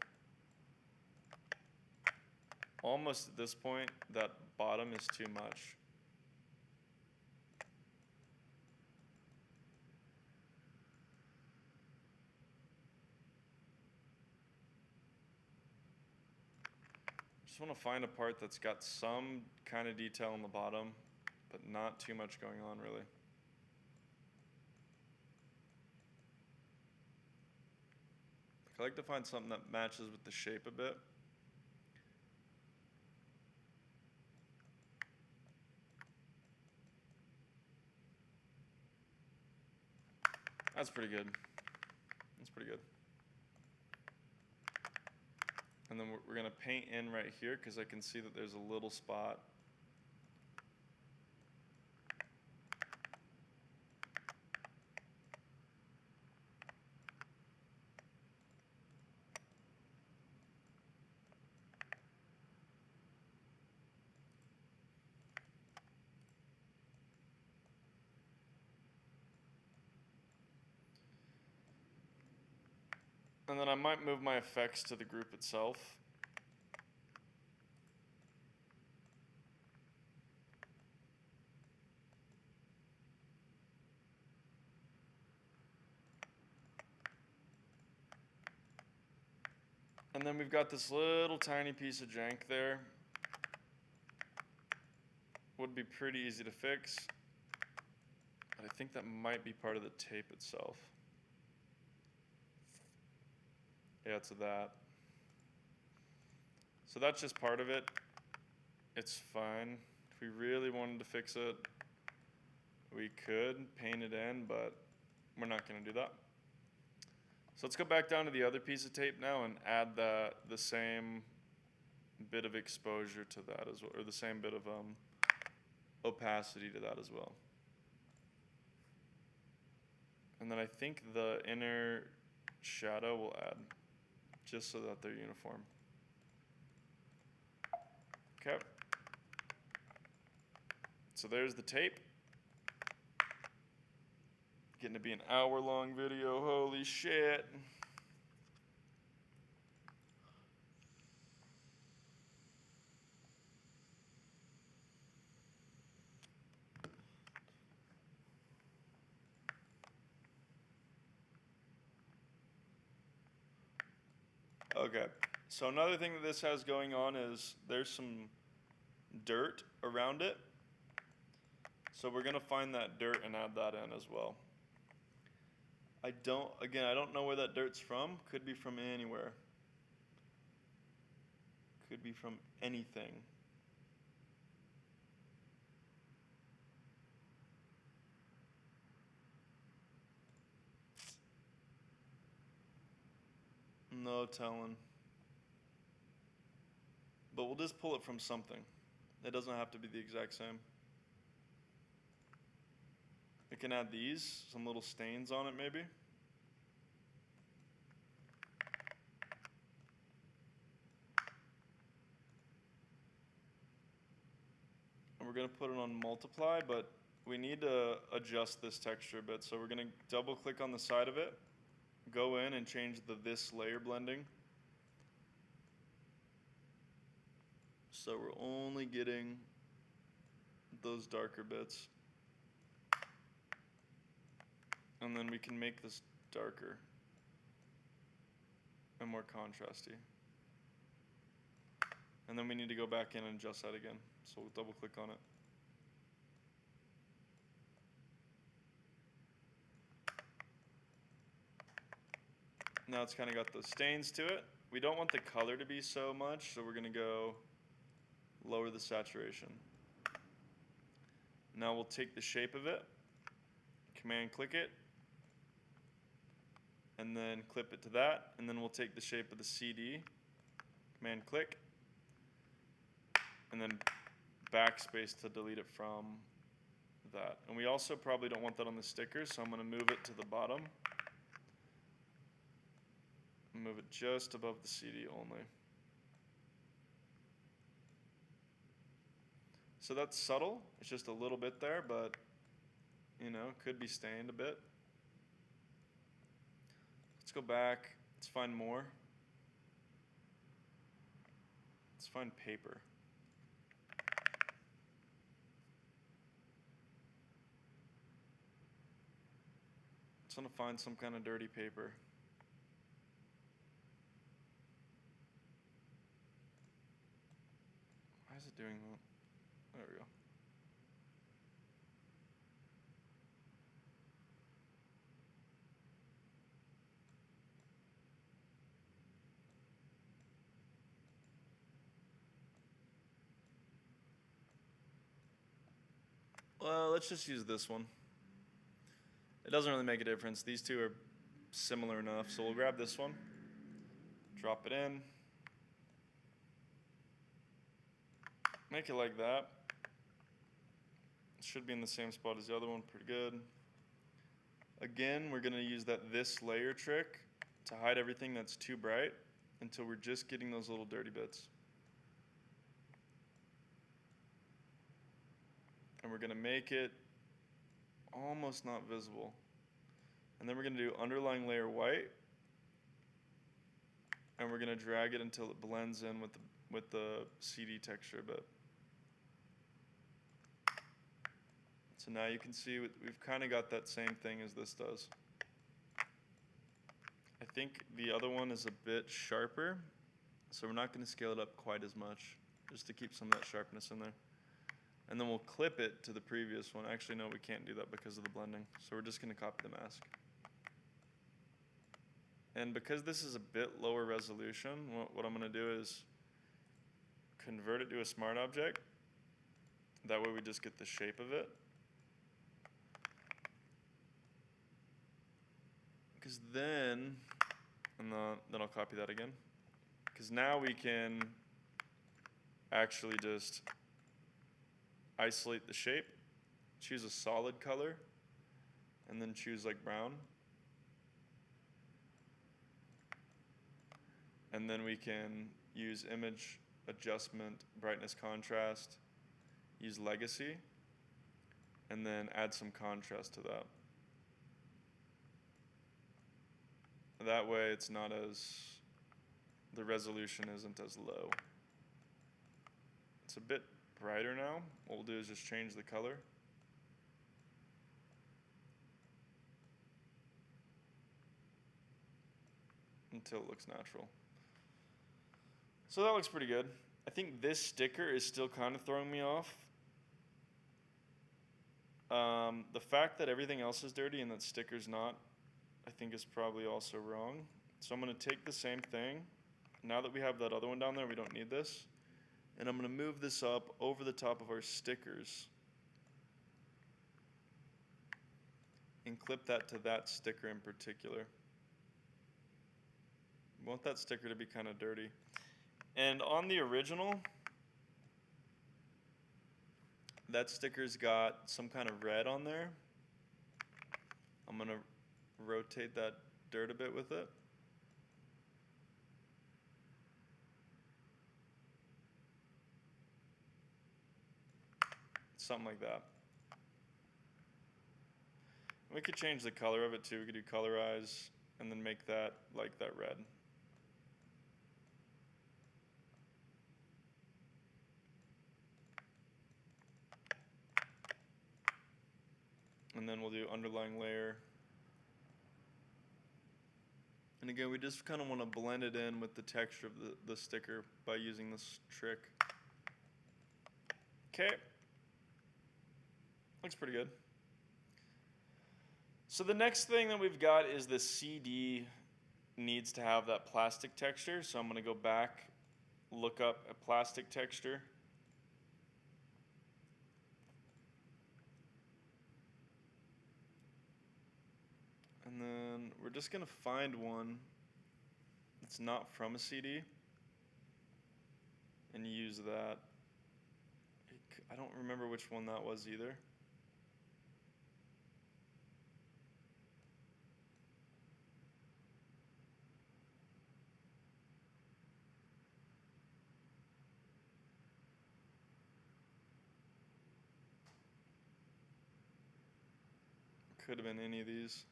Almost at this point, that bottom is too much. Just want to find a part that's got some kind of detail on the bottom, but not too much going on really. I like to find something that matches with the shape a bit. That's pretty good. That's pretty good. And then we're going to paint in right here because I can see that there's a little spot. And then I might move my effects to the group itself. And then we've got this little tiny piece of jank there. Would be pretty easy to fix, but I think that might be part of the tape itself. Yeah, it's that. So that's just part of it. It's fine. If we really wanted to fix it, we could paint it in, but we're not going to do that. So let's go back down to the other piece of tape now and add the same bit of exposure to that as well, or the same bit of opacity to that as well. And then I think the inner shadow will add, just so that they're uniform. Okay. So there's the tape. Getting to be an hour-long video, holy shit. Okay, so another thing that this has going on is there's some dirt around it. So we're gonna find that dirt and add that in as well. I don't know where that dirt's from. Could be from anywhere. Could be from anything. No telling. But we'll just pull it from something. It doesn't have to be the exact same. We can add these, some little stains on it maybe. And we're going to put it on multiply, but we need to adjust this texture a bit. So we're going to double click on the side of it, go in and change the this layer blending. So we're only getting those darker bits. And then we can make this darker and more contrasty. And then we need to go back in and adjust that again. So we'll double click on it. Now it's kind of got the stains to it. We don't want the color to be so much, so we're going to go lower the saturation. Now we'll take the shape of it, command click it, and then clip it to that, and then we'll take the shape of the CD, command click, and then backspace to delete it from that. And we also probably don't want that on the sticker, so I'm going to move it to the bottom. Move it just above the CD only. So that's subtle. It's just a little bit there, but you know, could be stained a bit. Let's go back. Let's find more. Let's find paper. Just want to find some kind of dirty paper. Why is it doing that? There we go. Well, let's just use this one. It doesn't really make a difference. These two are similar enough, so we'll grab this one, drop it in, make it like that. It should be in the same spot as the other one, pretty good. Again, we're gonna use that this layer trick to hide everything that's too bright until we're just getting those little dirty bits. And we're gonna make it almost not visible. And then we're gonna do underlying layer white, and we're gonna drag it until it blends in with the CD texture a bit. So now you can see we've kind of got that same thing as this does. I think the other one is a bit sharper, so we're not going to scale it up quite as much, just to keep some of that sharpness in there. And then we'll clip it to the previous one. Actually, no, we can't do that because of the blending, so we're just going to copy the mask. And because this is a bit lower resolution, what I'm going to do is convert it to a smart object. That way we just get the shape of it. Because then I'll copy that again. Because now we can actually just isolate the shape, choose a solid color, and then choose like brown. And then we can use image adjustment, brightness, contrast, use legacy, and then add some contrast to that. That way it's not the resolution isn't as low. It's a bit brighter now. What we'll do is just change the color. Until it looks natural. So that looks pretty good. I think this sticker is still kind of throwing me off. The fact that everything else is dirty and that sticker's not, I think is probably also wrong. So I'm going to take the same thing. Now that we have that other one down there, we don't need this. And I'm going to move this up over the top of our stickers and clip that to that sticker in particular. We want that sticker to be kind of dirty. And on the original, that sticker's got some kind of red on there. I'm going to rotate that dirt a bit with it. Something like that. We could change the color of it too. We could do colorize and then make that like that red. And then we'll do underlying layer. And again, we just kind of want to blend it in with the texture of the sticker by using this trick. Okay. Looks pretty good. So the next thing that we've got is the CD needs to have that plastic texture. So I'm going to go back, look up a plastic texture. we're just gonna find one that's not from a CD and use that. I don't remember which one that was either. Could have been any of these.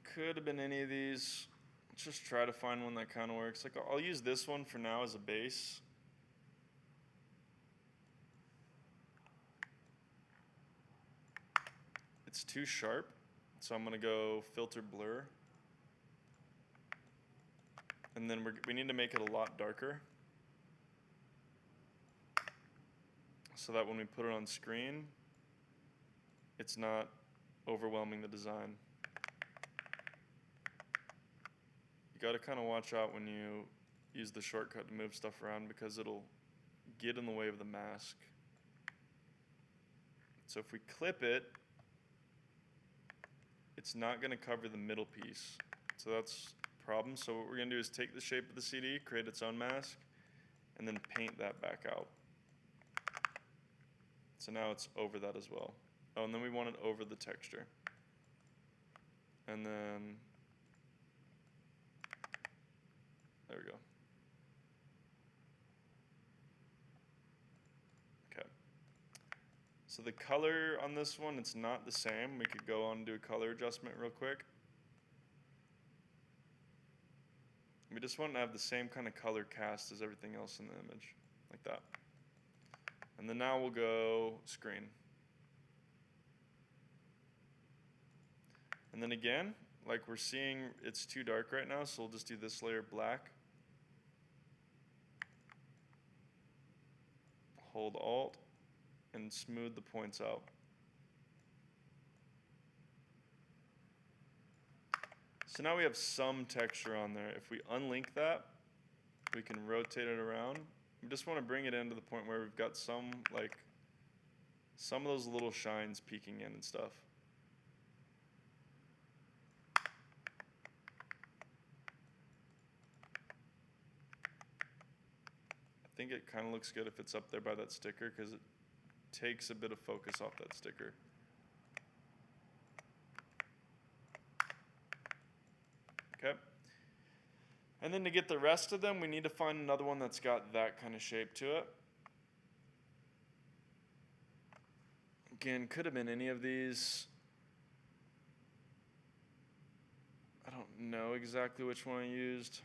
Could have been any of these. Let's just try to find one that kind of works. Like, I'll use this one for now as a base. It's too sharp, so I'm gonna go filter blur. And then we need to make it a lot darker, so that when we put it on screen, it's not overwhelming the design. You gotta kind of watch out when you use the shortcut to move stuff around, because it'll get in the way of the mask. So if we clip it, it's not gonna cover the middle piece. So that's a problem. So what we're gonna do is take the shape of the CD, create its own mask, and then paint that back out. So now it's over that as well. Oh, and then we want it over the texture. And then, there we go. Okay. So the color on this one, it's not the same. We could go on and do a color adjustment real quick. We just want to have the same kind of color cast as everything else in the image, like that. And then now we'll go screen. And then again, like we're seeing it's too dark right now, so we'll just do this layer black. Hold Alt and smooth the points out. So now we have some texture on there. If we unlink that, we can rotate it around. We just want to bring it in to the point where we've got some of those little shines peeking in and stuff. I think it kind of looks good if it's up there by that sticker, because it takes a bit of focus off that sticker. Okay. And then to get the rest of them, we need to find another one that's got that kind of shape to it. Again, could have been any of these. I don't know exactly which one I used.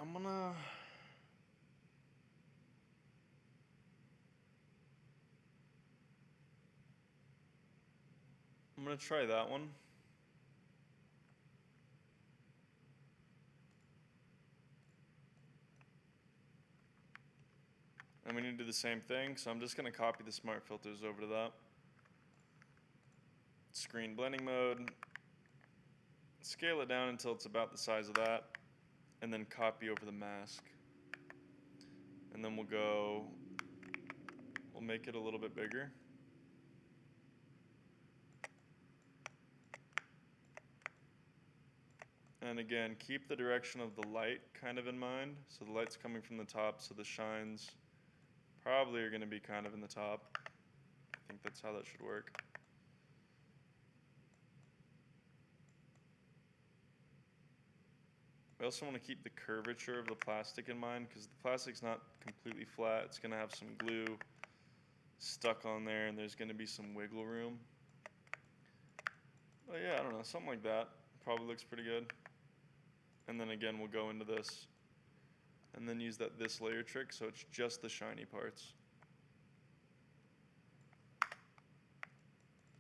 I'm gonna try that one. And we need to do the same thing, so I'm just gonna copy the smart filters over to that. Screen blending mode. Scale it down until it's about the size of that, and then copy over the mask. And then we'll make it a little bit bigger. And again, keep the direction of the light kind of in mind. So the light's coming from the top, so the shines probably are going to be kind of in the top. I think that's how that should work. We also want to keep the curvature of the plastic in mind because the plastic's not completely flat. It's going to have some glue stuck on there, and there's going to be some wiggle room. But yeah, I don't know, something like that probably looks pretty good. And then again, we'll go into this and then use this layer trick so it's just the shiny parts.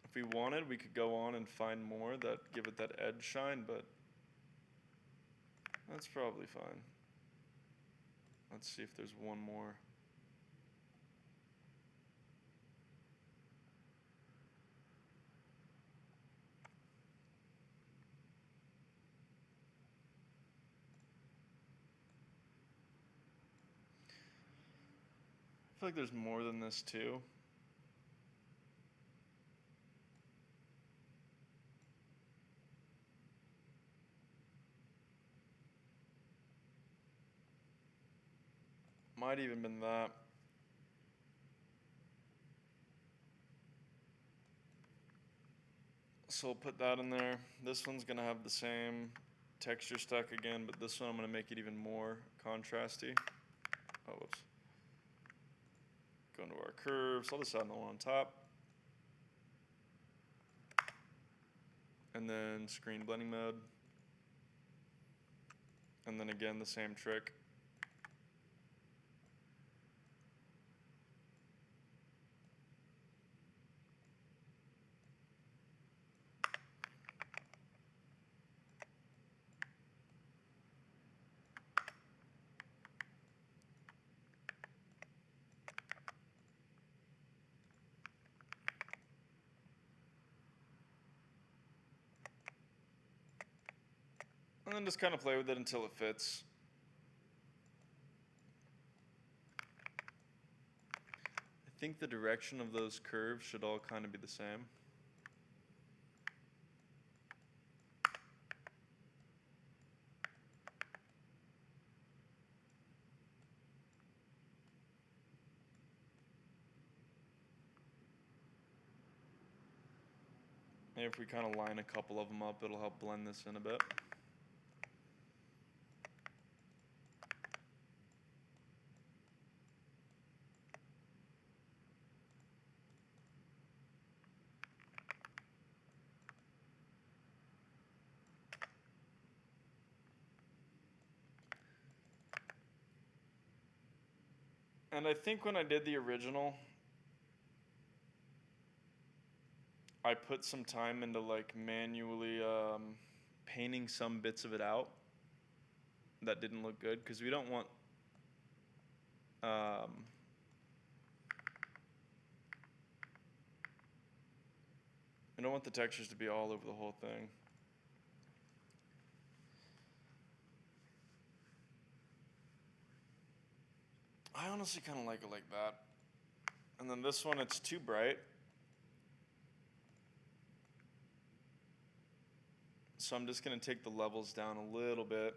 If we wanted, we could go on and find more that give it that edge shine, but that's probably fine. Let's see if there's one more. I feel like there's more than this too. Might even been that. So I'll put that in there. This one's gonna have the same texture stack again, but this one I'm gonna make it even more contrasty. Oh, whoops. Go into our curves. I'll decide on the one on top. And then screen blending mode. And then again, the same trick. And then just kind of play with it until it fits. I think the direction of those curves should all kind of be the same. Maybe if we kind of line a couple of them up, it'll help blend this in a bit. And I think when I did the original, I put some time into like manually painting some bits of it out that didn't look good because we don't want the textures to be all over the whole thing. I honestly kind of like it like that. And then this one, it's too bright. So I'm just going to take the levels down a little bit.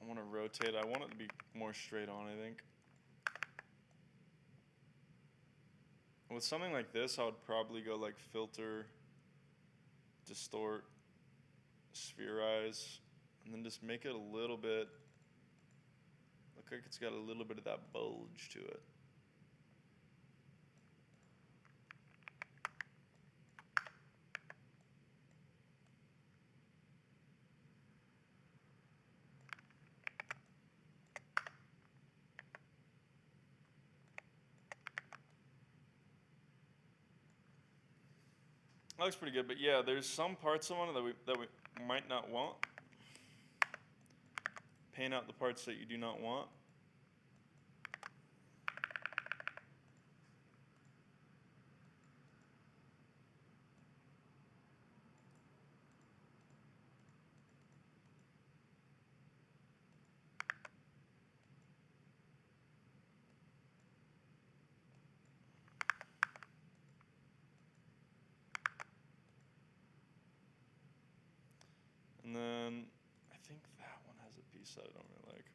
I want to rotate. I want it to be more straight on, I think. With something like this, I would probably go like filter, distort, spherize, and then just make it a little bit, look like it's got a little bit of that bulge to it. That looks pretty good, but yeah, there's some parts of it that we might not want. Paint out the parts that you do not want. And then I think that one has a piece that I don't really like.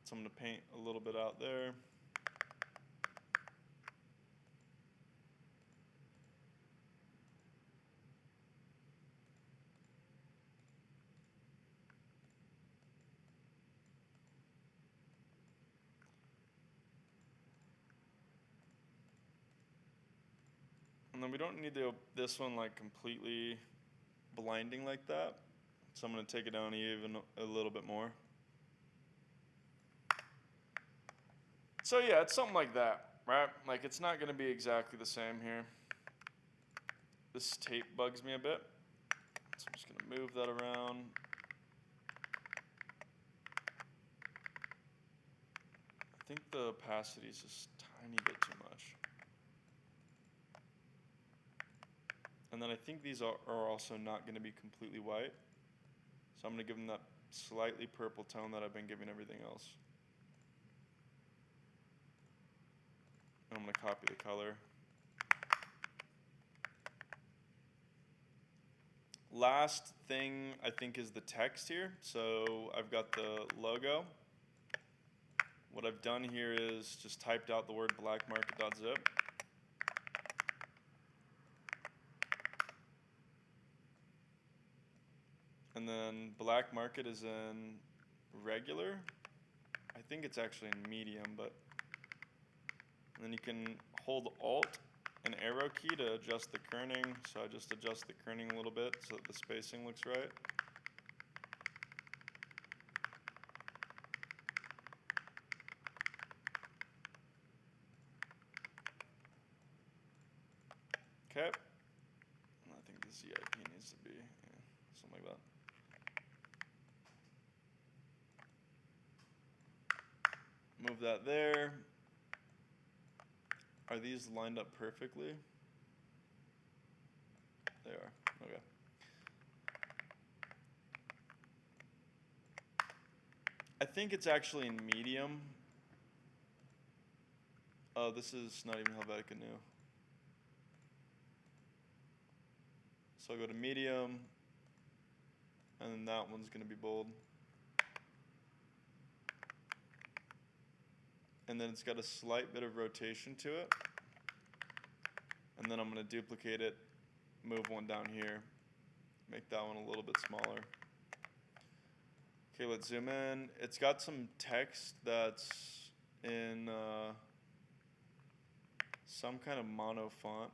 So I'm going to paint a little bit out there. And then we don't need this one like completely blinding like that. So I'm going to take it down even a little bit more. So yeah, it's something like that, right? Like it's not going to be exactly the same here. This tape bugs me a bit. So I'm just going to move that around. I think the opacity is just a tiny bit too much. And then I think these are also not going to be completely white. So I'm going to give them that slightly purple tone that I've been giving everything else. And I'm going to copy the color. Last thing I think is the text here. So I've got the logo. What I've done here is just typed out the word blackmarket.zip. And then black market is in regular. I think it's actually in medium, but and then you can hold Alt and arrow key to adjust the kerning. So I just adjust the kerning a little bit so that the spacing looks right. Okay. I think the ZIP needs to be something like that. Move that there. Are these lined up perfectly? They are. Okay. I think it's actually in medium. Oh, this is not even Helvetica New. So I'll go to medium, and then that one's going to be bold. And then it's got a slight bit of rotation to it. And then I'm going to duplicate it, move one down here, make that one a little bit smaller. Okay, let's zoom in. It's got some text that's in some kind of mono font.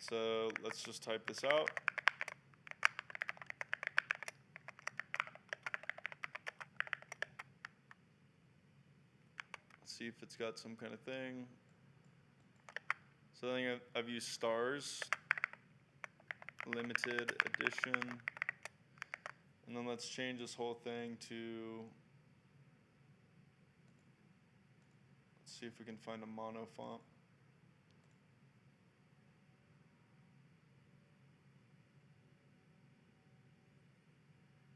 So let's just type this out. Let's see if it's got some kind of thing. So I think I've used stars, limited edition. And then let's change this whole thing to, let's see if we can find a mono font.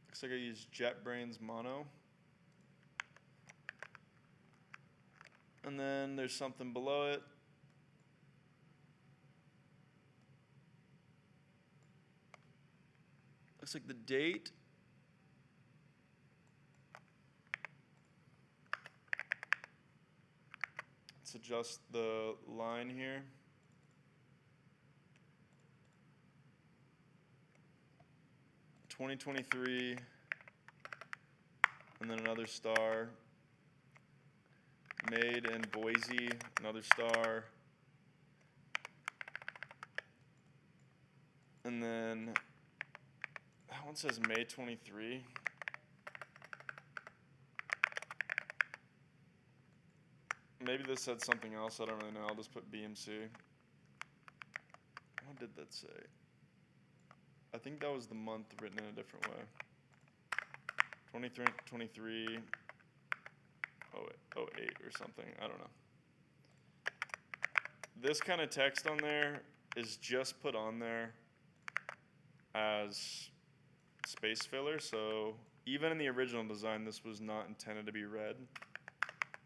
Looks like I used JetBrains Mono. And then there's something below it. Looks like the date. Let's adjust the line here. (2023) and then another star. Made in Boise, another star. And then that one says May 23. Maybe this said something else, I don't really know. I'll just put BMC. What did that say? I think that was the month written in a different way. 23, 08 or something, I don't know. This kind of text on there is just put on there as space filler, so even in the original design, this was not intended to be read.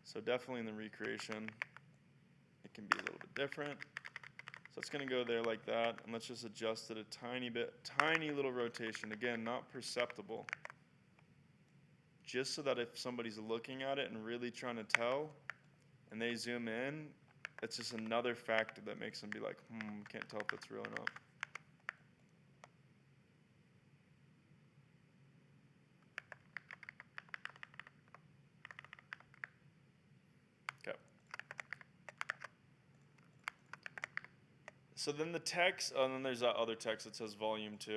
So definitely in the recreation, it can be a little bit different. So it's gonna go there like that, and let's just adjust it a tiny bit, tiny little rotation. Again, not perceptible. Just so that if somebody's looking at it and really trying to tell, and they zoom in, it's just another factor that makes them be like, can't tell if that's real or not. Okay. So then the text, and then there's that other text that says volume 2.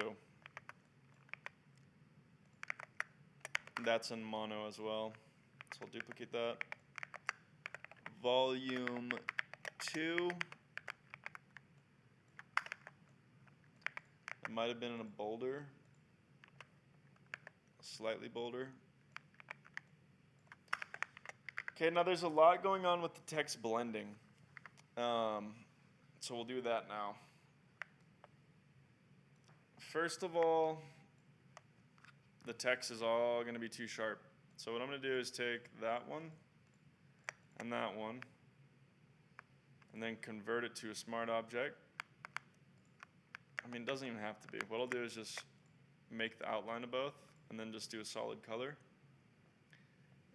That's in mono as well. So I'll duplicate that. Volume 2. It might have been in a bolder. Slightly bolder. Okay, now there's a lot going on with the text blending. So we'll do that now. First of all, the text is all going to be too sharp. So what I'm going to do is take that one and that one and then convert it to a smart object. I mean, it doesn't even have to be. What I'll do is just make the outline of both and then just do a solid color.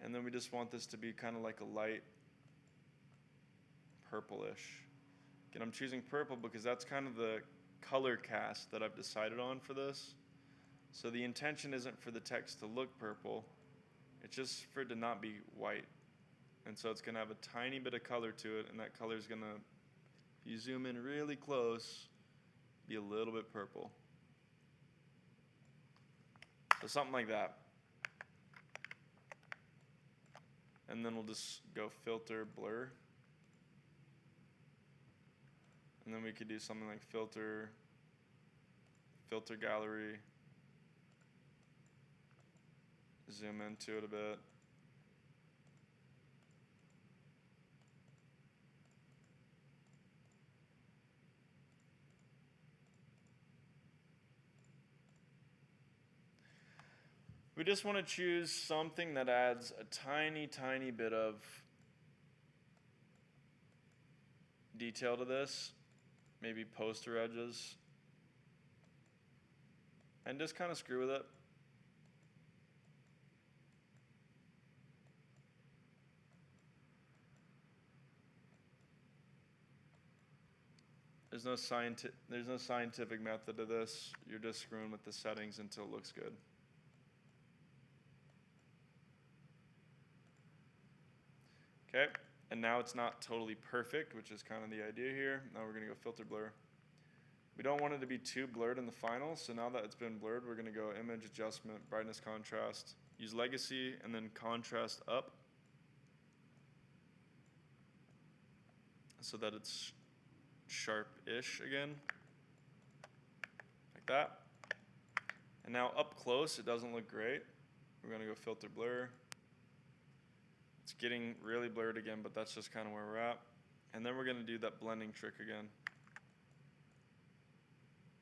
And then we just want this to be kind of like a light purplish. Again, I'm choosing purple because that's kind of the color cast that I've decided on for this. So the intention isn't for the text to look purple, it's just for it to not be white. And so it's going to have a tiny bit of color to it, and that color is going to, if you zoom in really close, be a little bit purple. So something like that. And then we'll just go filter, blur. And then we could do something like filter, filter gallery, zoom into it a bit. We just want to choose something that adds a tiny, tiny bit of detail to this. Maybe poster edges, and just kind of screw with it. There's no scientific method to this. You're just screwing with the settings until it looks good. Okay. And now it's not totally perfect, which is kind of the idea here. Now we're going to go filter blur. We don't want it to be too blurred in the final, so now that it's been blurred, we're going to go image adjustment, brightness contrast, use legacy, and then contrast up so that it's sharp-ish again, like that. And now up close, it doesn't look great. We're going to go filter blur. It's getting really blurred again, but that's just kind of where we're at. And then we're going to do that blending trick again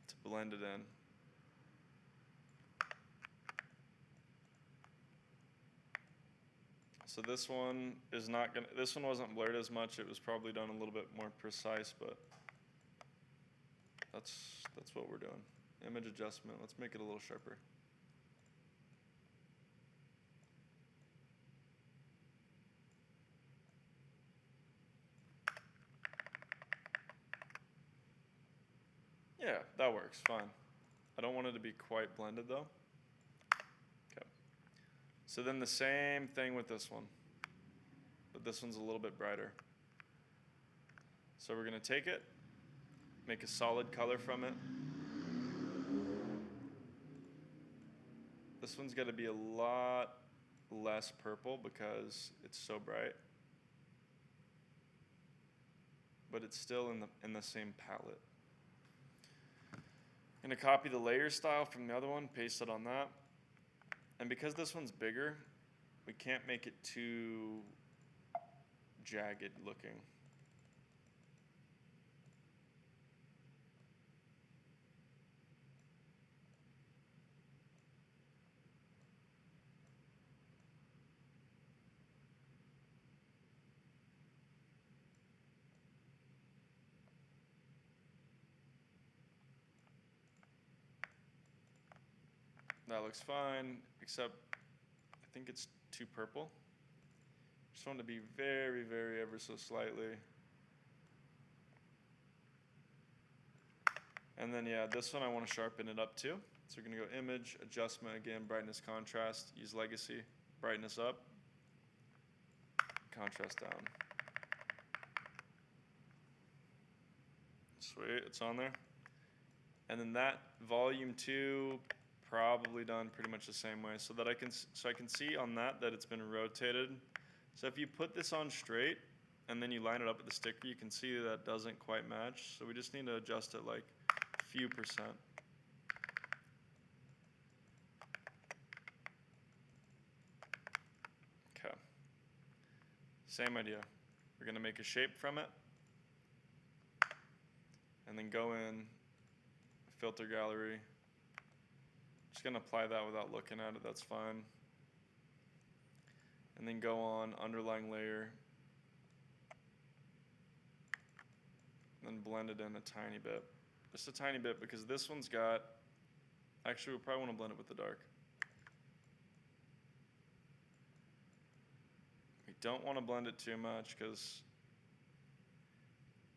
to blend it in. So this one is not going to, this one wasn't blurred as much. It was probably done a little bit more precise, but that's what we're doing. Image adjustment, let's make it a little sharper. Yeah, that works, fine. I don't want it to be quite blended though. Okay. So then the same thing with this one, but this one's a little bit brighter. So we're gonna take it, make a solid color from it. This one's gotta be a lot less purple because it's so bright. But it's still in the same palette. I'm going to copy the layer style from the other one, paste it on that. And because this one's bigger, we can't make it too jagged looking. That looks fine, except I think it's too purple. Just want to be very, very ever so slightly. And then yeah, this one I want to sharpen it up too. So we're going to go image, adjustment again, brightness, contrast, use legacy, brightness up, contrast down. Sweet, it's on there. And then that volume 2, probably done pretty much the same way, so that I can see on that it's been rotated. So if you put this on straight and then you line it up with the sticker, you can see that doesn't quite match. So we just need to adjust it like a few percent. Okay. Same idea. We're gonna make a shape from it, and then go in filter gallery. Just gonna apply that without looking at it, that's fine. And then go on underlying layer, and then blend it in a tiny bit. Just a tiny bit, because this one's got, actually we probably want to blend it with the dark. We don't want to blend it too much because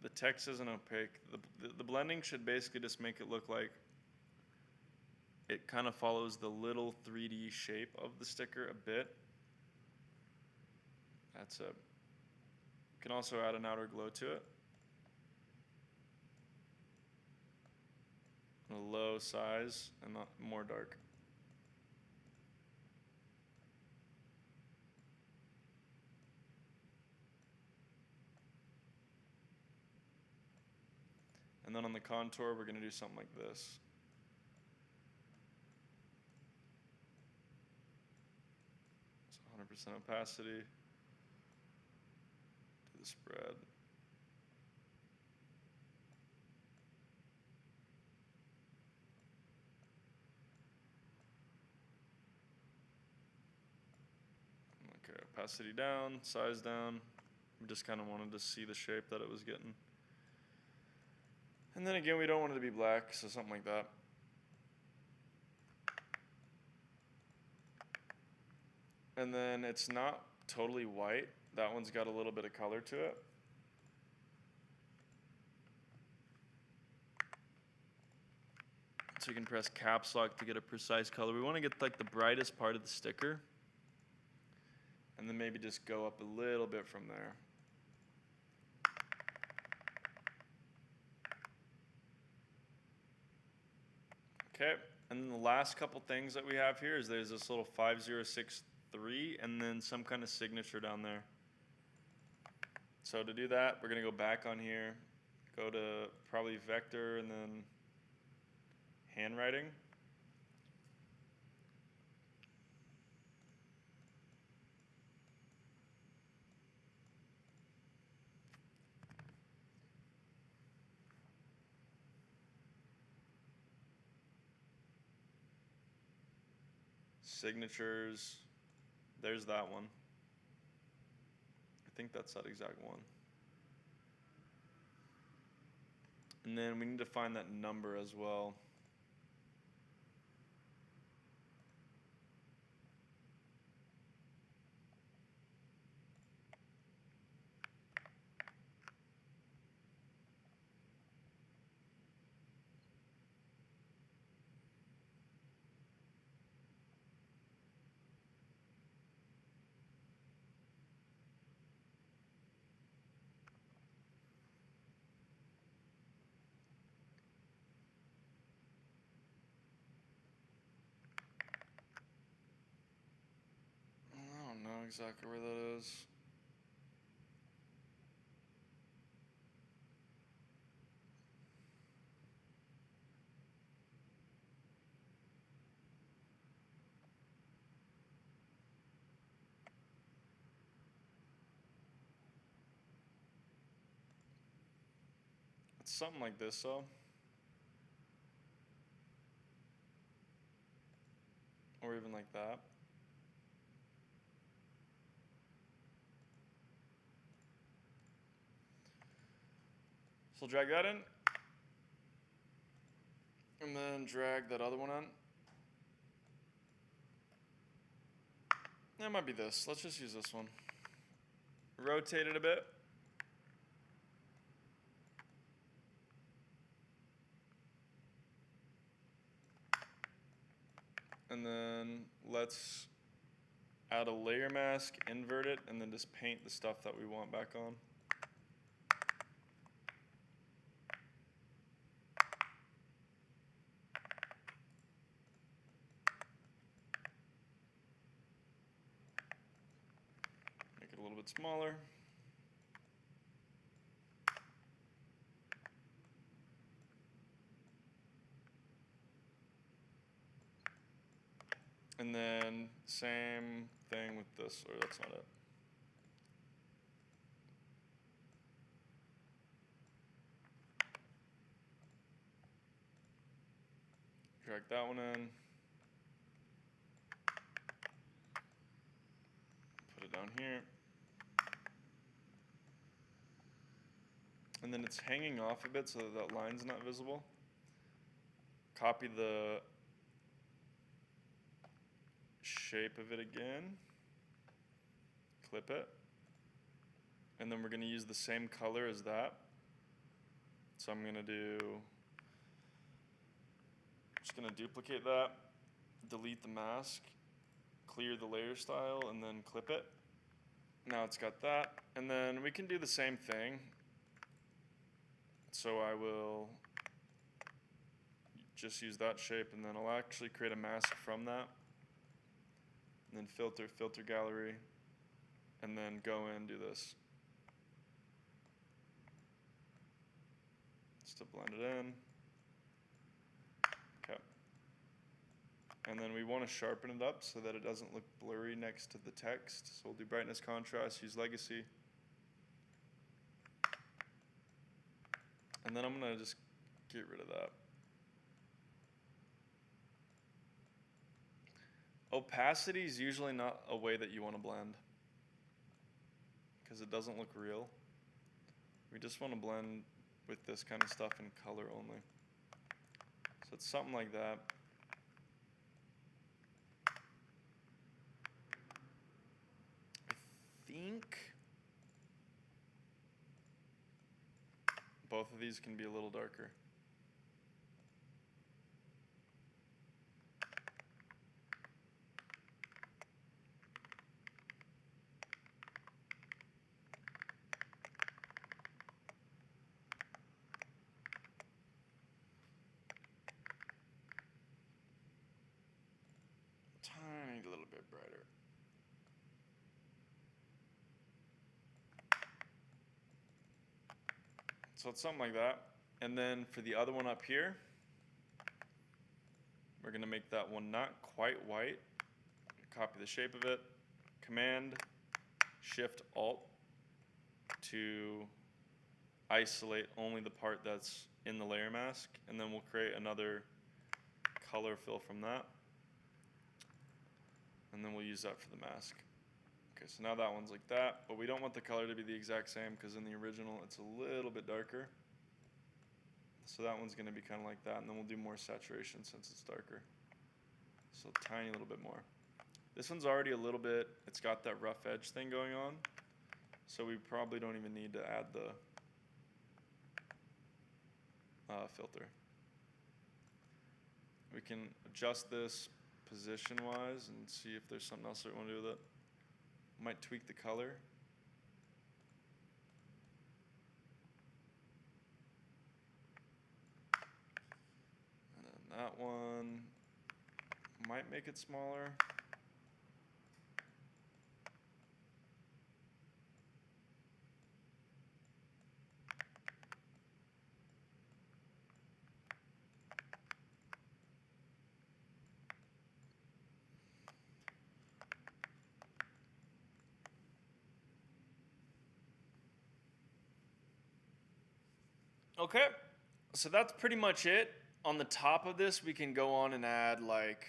the text isn't opaque. The blending should basically just make it look like it kind of follows the little 3D shape of the sticker a bit. That's it. You can also add an outer glow to it. A low size and not more dark. And then on the contour, we're going to do something like this. It's 100% opacity. Do the spread. Okay, opacity down, size down. We just kind of wanted to see the shape that it was getting. And then again, we don't want it to be black, so something like that. And then it's not totally white. That one's got a little bit of color to it. So you can press caps lock to get a precise color. We want to get like the brightest part of the sticker, and then maybe just go up a little bit from there. Okay, and then the last couple things that we have here is there's this little 5063 and then some kind of signature down there. So to do that, we're going to go back on here, go to probably vector and then handwriting. Signatures, there's that one. I think that's that exact one. And then we need to find that number as well. I don't know exactly where that is. It's something like this, though. Or even like that. So drag that in. And then drag that other one in. That might be this. Let's just use this one. Rotate it a bit. And then let's add a layer mask, invert it, and then just paint the stuff that we want back on. bit smaller. And then same thing with this, or that's not it. Drag that one in. Put it down here. And then it's hanging off a bit so that line's not visible. Copy the shape of it again. Clip it. And then we're going to use the same color as that. So I'm going to just going to duplicate that, delete the mask, clear the layer style, and then clip it. Now it's got that. And then we can do the same thing. So I will just use that shape, and then I'll actually create a mask from that. And then filter gallery, and then go in and do this. Just to blend it in. Okay. And then we want to sharpen it up so that it doesn't look blurry next to the text. So we'll do brightness, contrast, use legacy. And then I'm going to just get rid of that. Opacity is usually not a way that you want to blend because it doesn't look real. We just want to blend with this kind of stuff in color only. So it's something like that. I think both of these can be a little darker. Tiny little bit brighter. So it's something like that. And then for the other one up here, we're going to make that one not quite white. Copy the shape of it. Command, Shift, Alt to isolate only the part that's in the layer mask. And then we'll create another color fill from that. And then we'll use that for the mask. Okay, so now that one's like that, but we don't want the color to be the exact same because in the original it's a little bit darker. So that one's going to be kind of like that, and then we'll do more saturation since it's darker. So a tiny little bit more. This one's already a little bit, it's got that rough edge thing going on, so we probably don't even need to add the filter. We can adjust this position-wise and see if there's something else that we want to do with it. Might tweak the color. And then that one might make it smaller. Okay, so that's pretty much it. On the top of this, we can go on and add like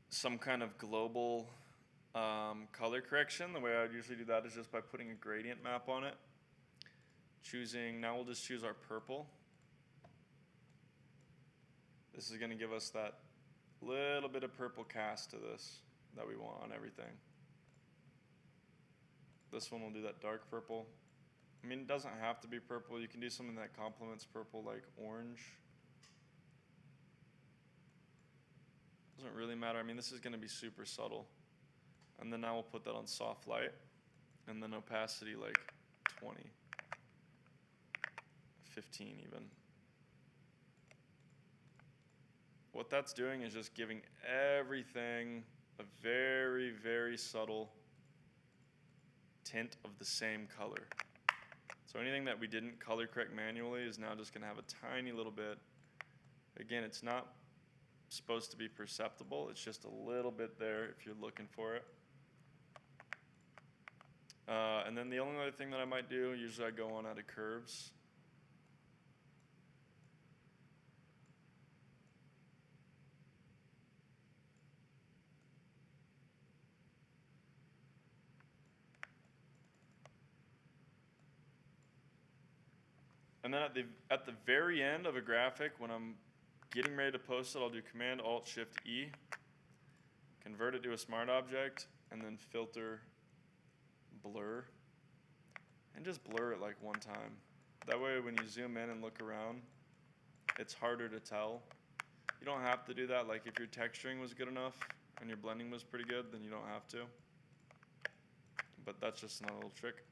some kind of global color correction. The way I would usually do that is just by putting a gradient map on it. Now we'll just choose our purple. This is going to give us that little bit of purple cast to this that we want on everything. This one will do that dark purple. I mean, it doesn't have to be purple. You can do something that complements purple, like orange. Doesn't really matter. I mean, this is going to be super subtle. And then now we'll put that on soft light. And then opacity like 20. 15 even. What that's doing is just giving everything a very, very subtle tint of the same color. So anything that we didn't color correct manually is now just going to have a tiny little bit. Again, it's not supposed to be perceptible. It's just a little bit there if you're looking for it. And then the only other thing that I might do, usually I go on out of curves. And then at the very end of a graphic, when I'm getting ready to post it, I'll do Command-Alt-Shift-E, convert it to a smart object, and then filter blur, and just blur it like one time. That way when you zoom in and look around, it's harder to tell. You don't have to do that. Like if your texturing was good enough and your blending was pretty good, then you don't have to. But that's just another little trick.